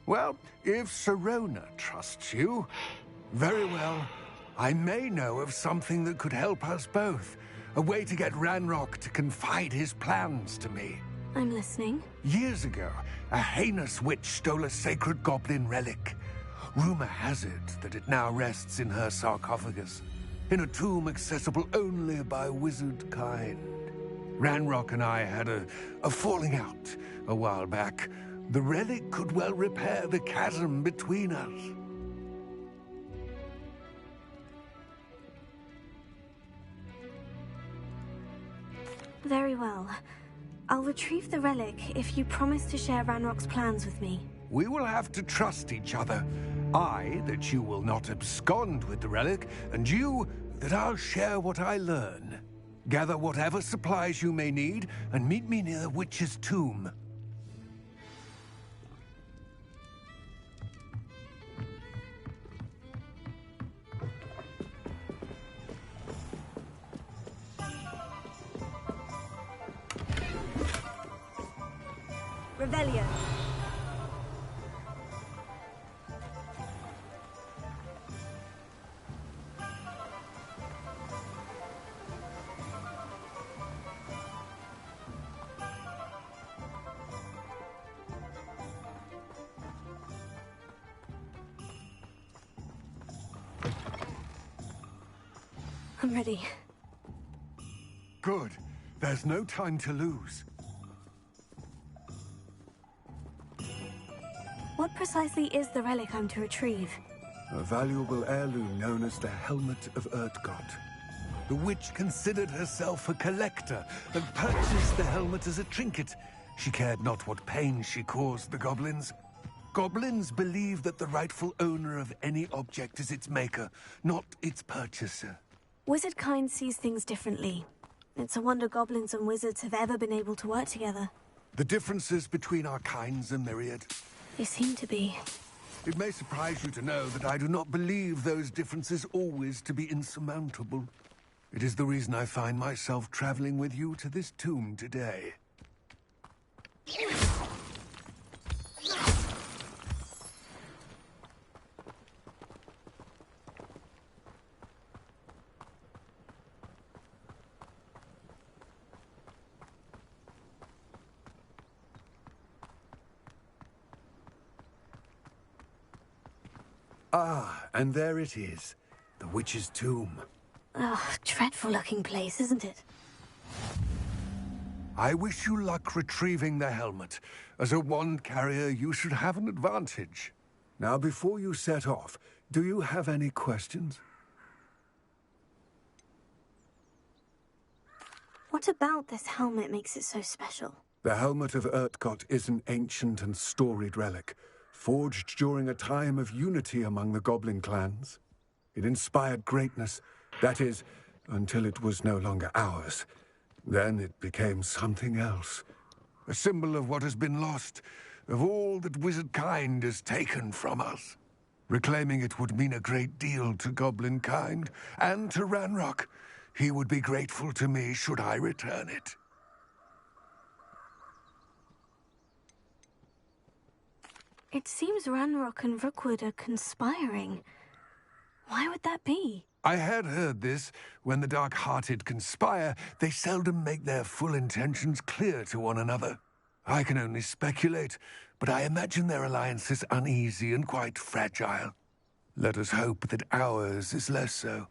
Well, if Serona trusts you, very well. I may know of something that could help us both. A way to get Ranrock to confide his plans to me. I'm listening. Years ago, a heinous witch stole a sacred goblin relic. Rumor has it that it now rests in her sarcophagus, in a tomb accessible only by wizard kind. Ranrock and I had a falling out a while back. The relic could well repair the chasm between us. Very well. I'll retrieve the relic if you promise to share Ranrock's plans with me. We will have to trust each other. I, that you will not abscond with the relic, and you, that I'll share what I learn. Gather whatever supplies you may need, and meet me near the witch's tomb. Revelio. I'm ready. Good. There's no time to lose. What precisely is the relic I'm to retrieve? A valuable heirloom known as the Helmet of Urtkot. The witch considered herself a collector and purchased the helmet as a trinket. She cared not what pain she caused the goblins. Goblins believe that the rightful owner of any object is its maker, not its purchaser. Wizard kind sees things differently. It's a wonder goblins and wizards have ever been able to work together. The differences between our kinds are myriad. They seem to be. It may surprise you to know that I do not believe those differences always to be insurmountable. It is the reason I find myself traveling with you to this tomb today. Ah, and there it is. The witch's tomb. Oh, dreadful looking place, isn't it? I wish you luck retrieving the helmet. As a wand carrier, you should have an advantage. Now, before you set off, do you have any questions? What about this helmet makes it so special? The Helmet of Urtkot is an ancient and storied relic, forged during a time of unity among the goblin clans. It inspired greatness, that is, until it was no longer ours. Then it became something else. A symbol of what has been lost, of all that wizard kind has taken from us. Reclaiming it would mean a great deal to goblin kind, and to Ranrock. He would be grateful to me should I return it. It seems Ranrock and Rookwood are conspiring. Why would that be? I had heard this. When the dark-hearted conspire, they seldom make their full intentions clear to one another. I can only speculate, but I imagine their alliance is uneasy and quite fragile. Let us hope that ours is less so.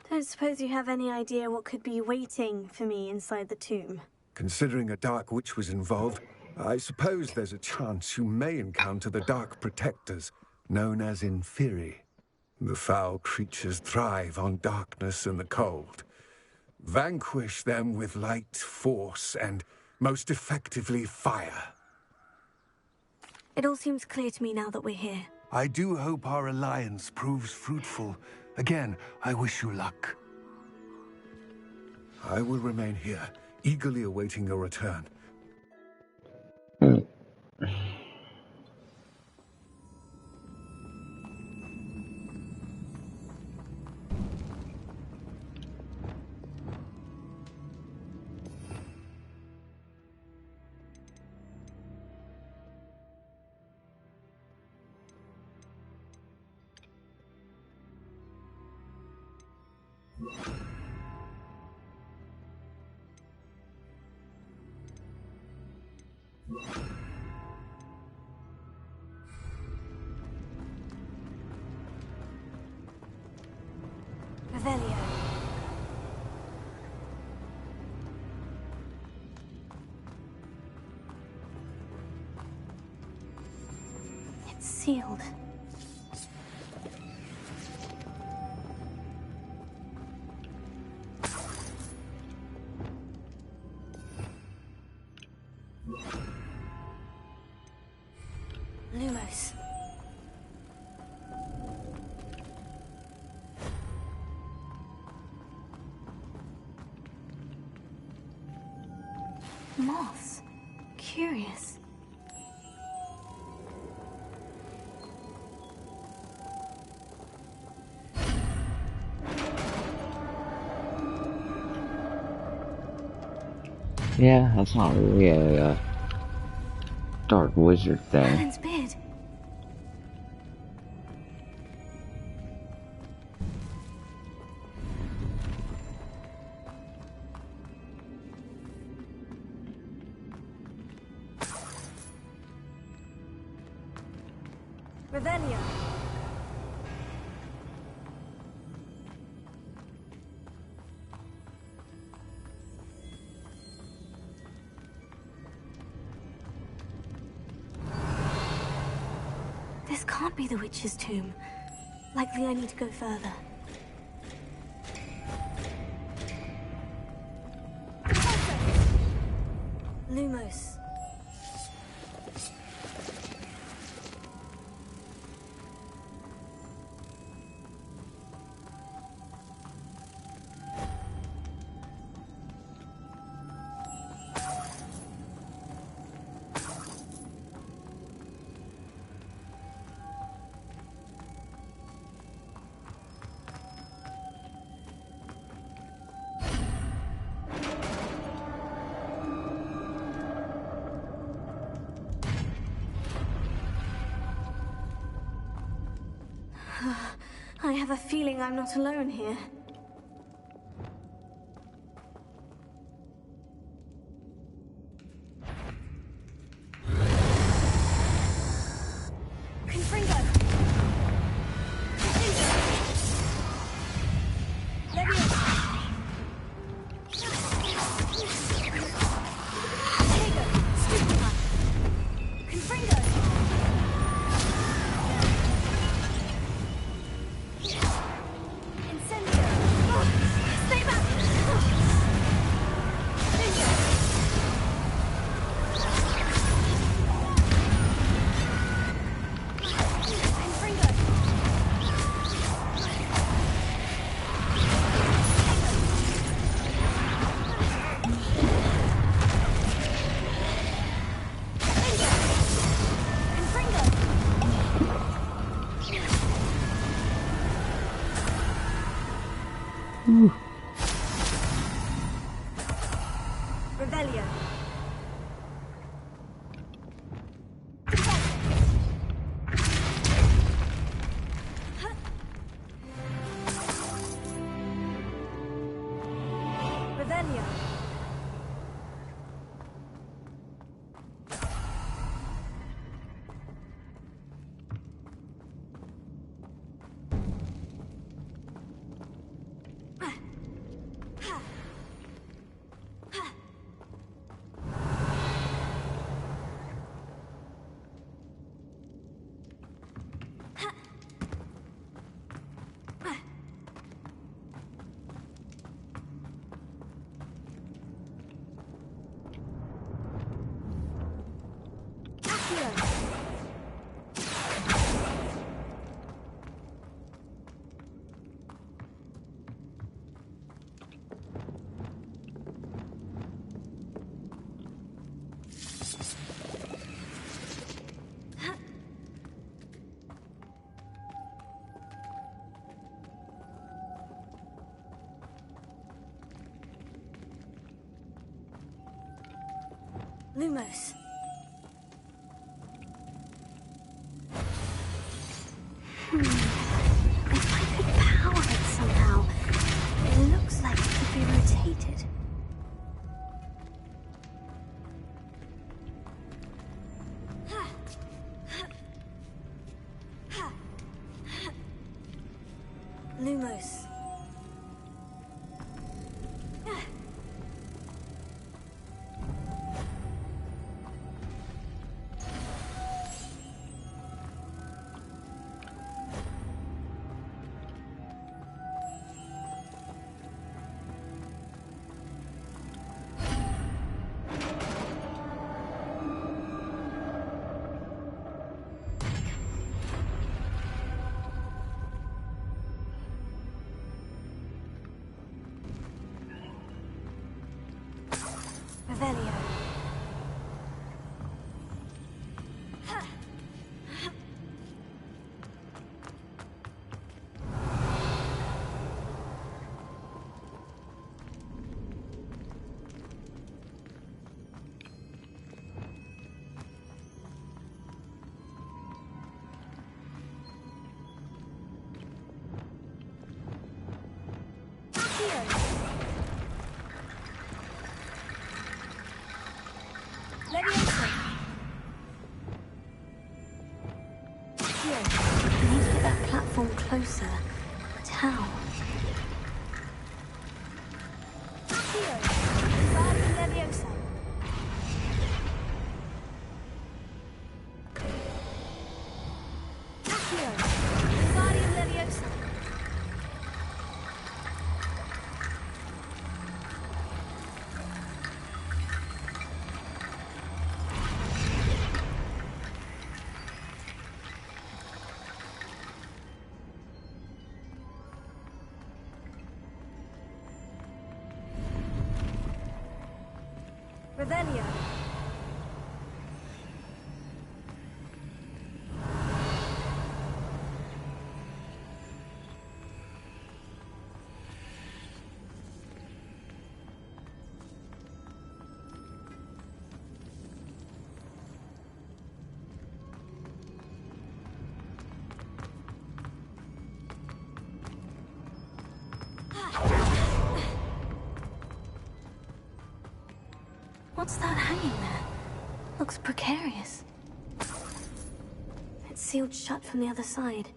Don't suppose you have any idea what could be waiting for me inside the tomb? Considering a Dark Witch was involved, I suppose there's a chance you may encounter the Dark Protectors, known as Inferi. The foul creatures thrive on darkness and the cold. Vanquish them with light, force, and, most effectively, fire. It all seems clear to me now that we're here. I do hope our alliance proves fruitful. Again, I wish you luck. I will remain here, eagerly awaiting your return. Revelio. It's sealed. Lumos. Moths. Curious. Yeah, that's not really a dark wizard thing. Alan's beard. Revelio. This can't be the witch's tomb. Likely I need to go further. Lumos. I have a feeling I'm not alone here. Confringo! Revelio. Lumos. If I could power it somehow, it looks like it could be rotated. Lumos. Revelio. Closer. But how? Revelio. What's that hanging there? Looks precarious. It's sealed shut from the other side.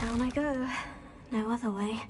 Down I go. No other way.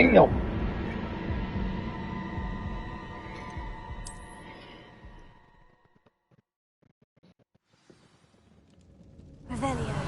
Damn. Revelio.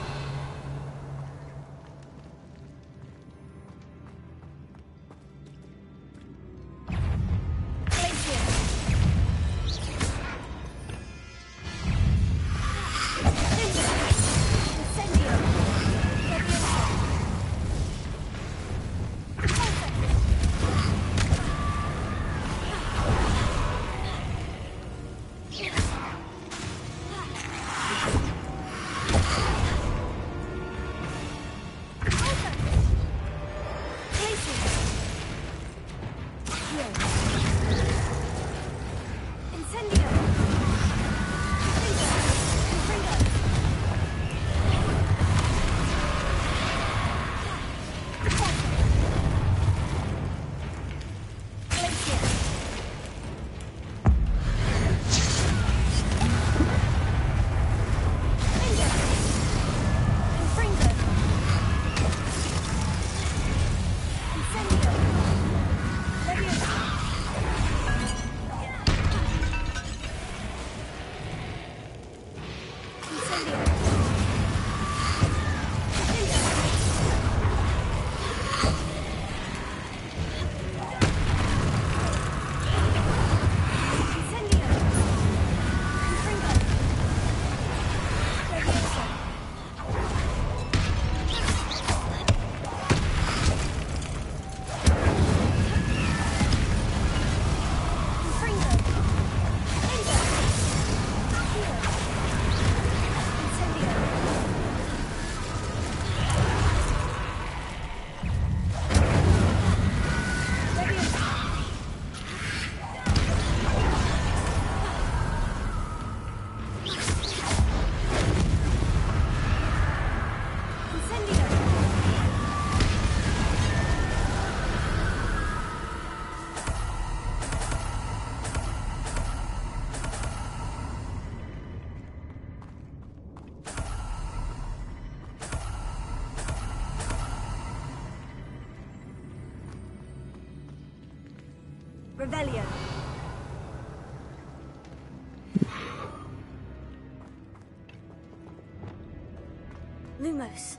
Revelio. Lumos.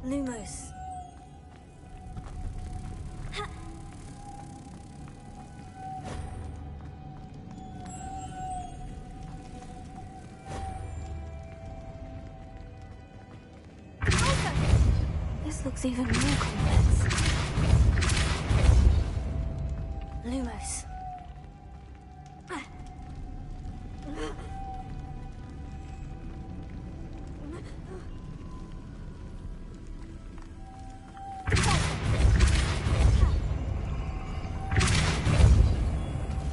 Lumos. This looks even more complex. Lumos.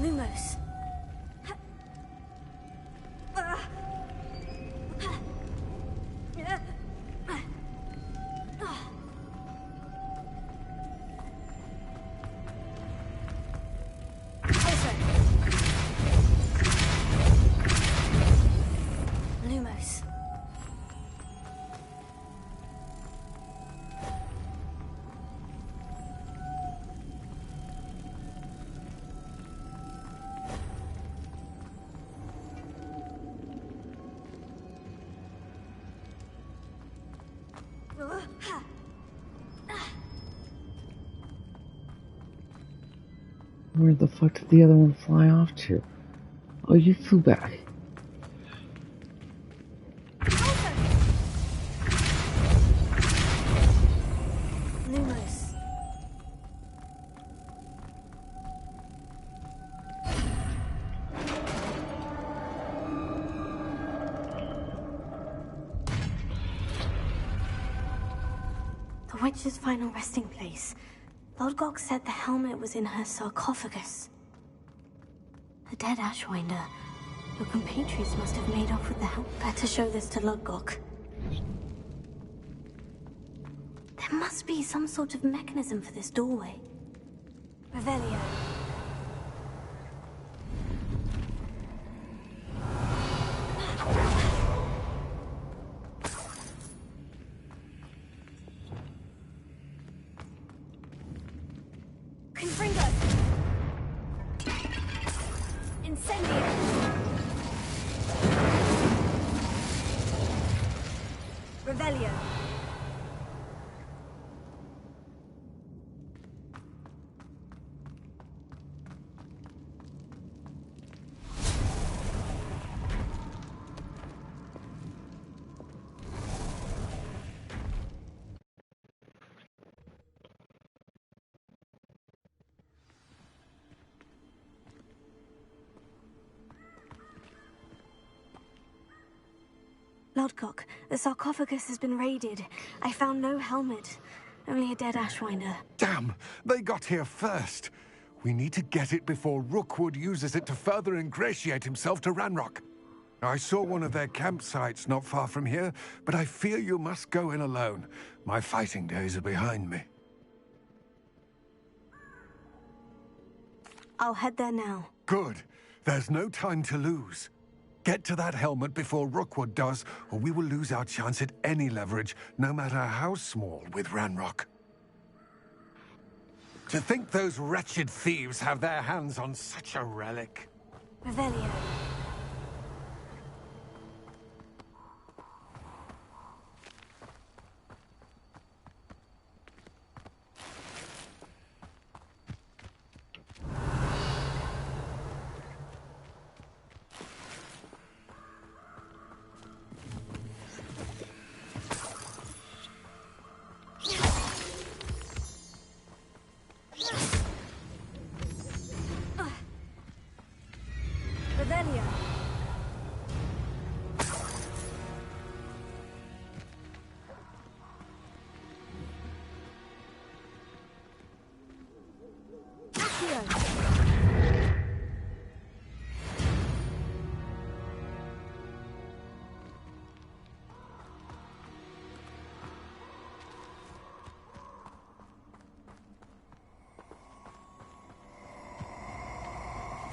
Lumos. Lumos. Where the fuck did the other one fly off to? Oh, you flew back. Lumos. Witch's final resting place. Lodgok said the helmet was in her sarcophagus. A dead Ashwinder. Your compatriots must have made off with the helmet. Better show this to Lodgok. There must be some sort of mechanism for this doorway. Revelio. Confringo! Incendio! Revelio! Lodgok, the sarcophagus has been raided. I found no helmet, only a dead Ashwinder. Damn! They got here first. We need to get it before Rookwood uses it to further ingratiate himself to Ranrock. I saw one of their campsites not far from here, but I fear you must go in alone. My fighting days are behind me. I'll head there now. Good. There's no time to lose. Get to that helmet before Rookwood does, or we will lose our chance at any leverage, no matter how small, with Ranrock. To think those wretched thieves have their hands on such a relic. Revelio. Revelio.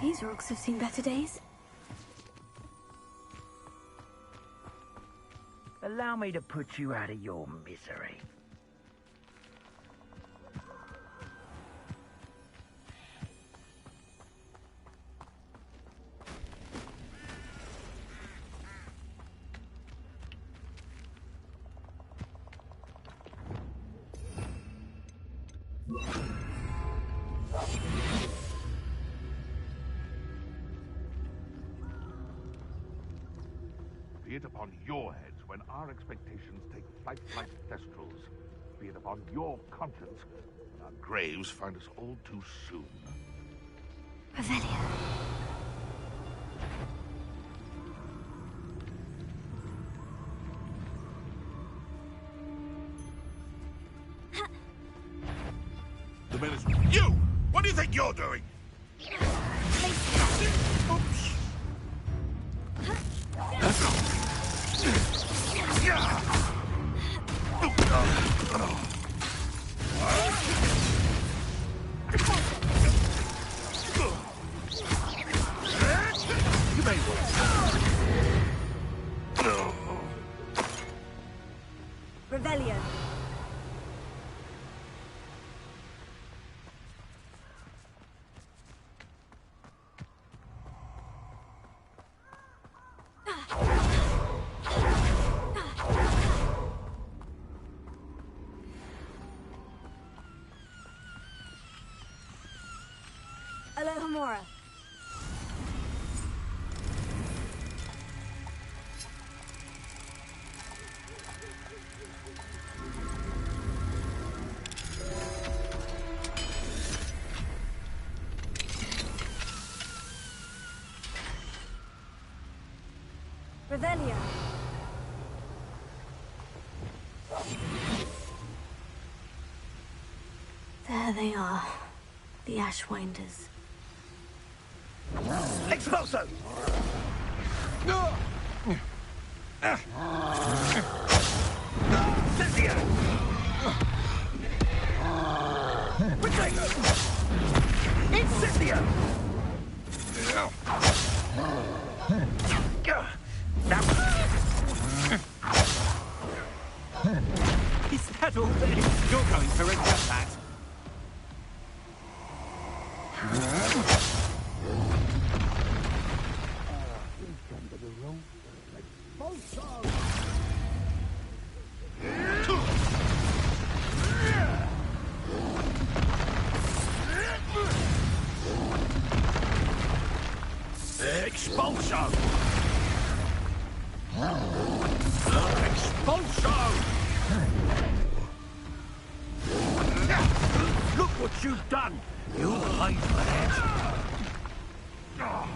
These rocks have seen better days. Allow me to put you out of your misery. Be it upon your heads when our expectations take flight like thestrals. Be it upon your conscience when our graves find us all too soon. Revelio. The men is you! What do you think you're doing? Revelio. Alohomora. Revelio. There they are. The Ashwinders. Expulso! Cynthia! Potato! Incendio! Is that all there is? You're going to regret that. Expulso! Expulso! Look what you've done! You'll pay for that! No!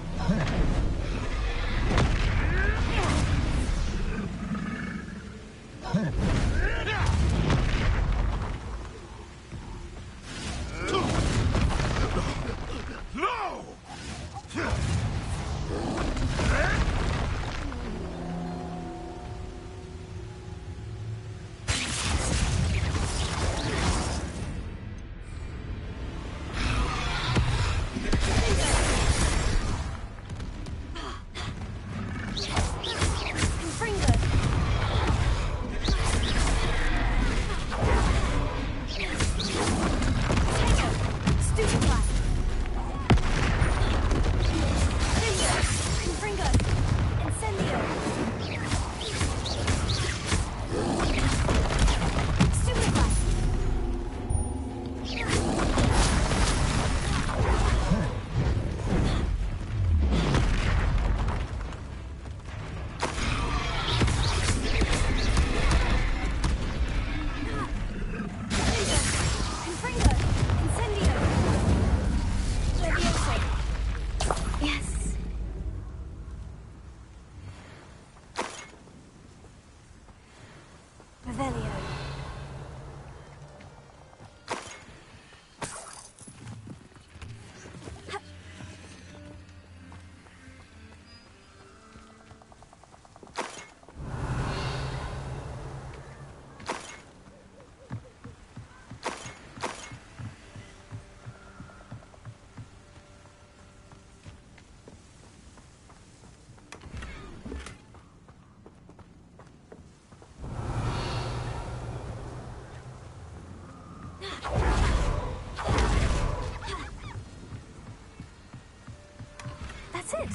That's it.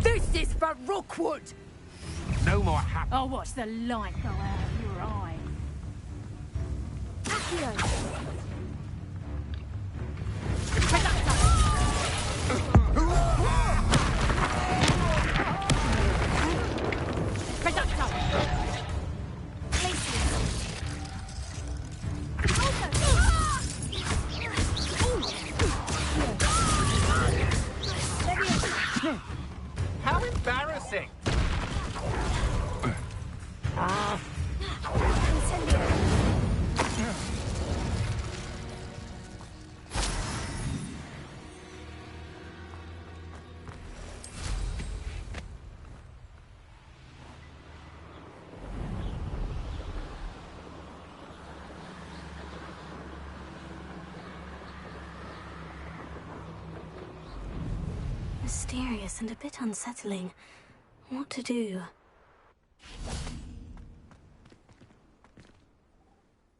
This is for Rookwood! No more hap. I'll watch the light go out of your eye. Accio! How embarrassing! Mysterious and a bit unsettling. What to do?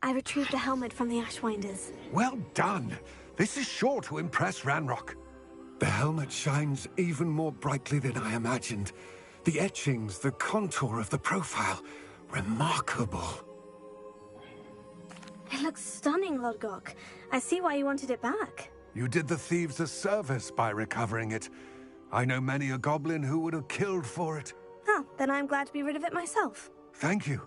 I retrieved the helmet from the Ashwinders. Well done. This is sure to impress Ranrock. The helmet shines even more brightly than I imagined. The etchings, the contour of the profile. Remarkable. It looks stunning, Lodgok. I see why you wanted it back. You did the thieves a service by recovering it. I know many a goblin who would have killed for it. Oh, then I'm glad to be rid of it myself. Thank you.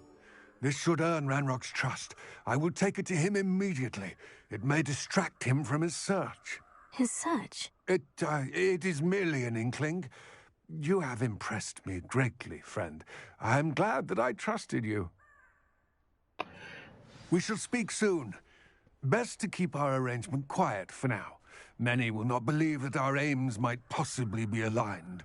This should earn Ranrock's trust. I will take it to him immediately. It may distract him from his search. His search? It is merely an inkling. You have impressed me greatly, friend. I am glad that I trusted you. We shall speak soon. Best to keep our arrangement quiet for now. Many will not believe that our aims might possibly be aligned.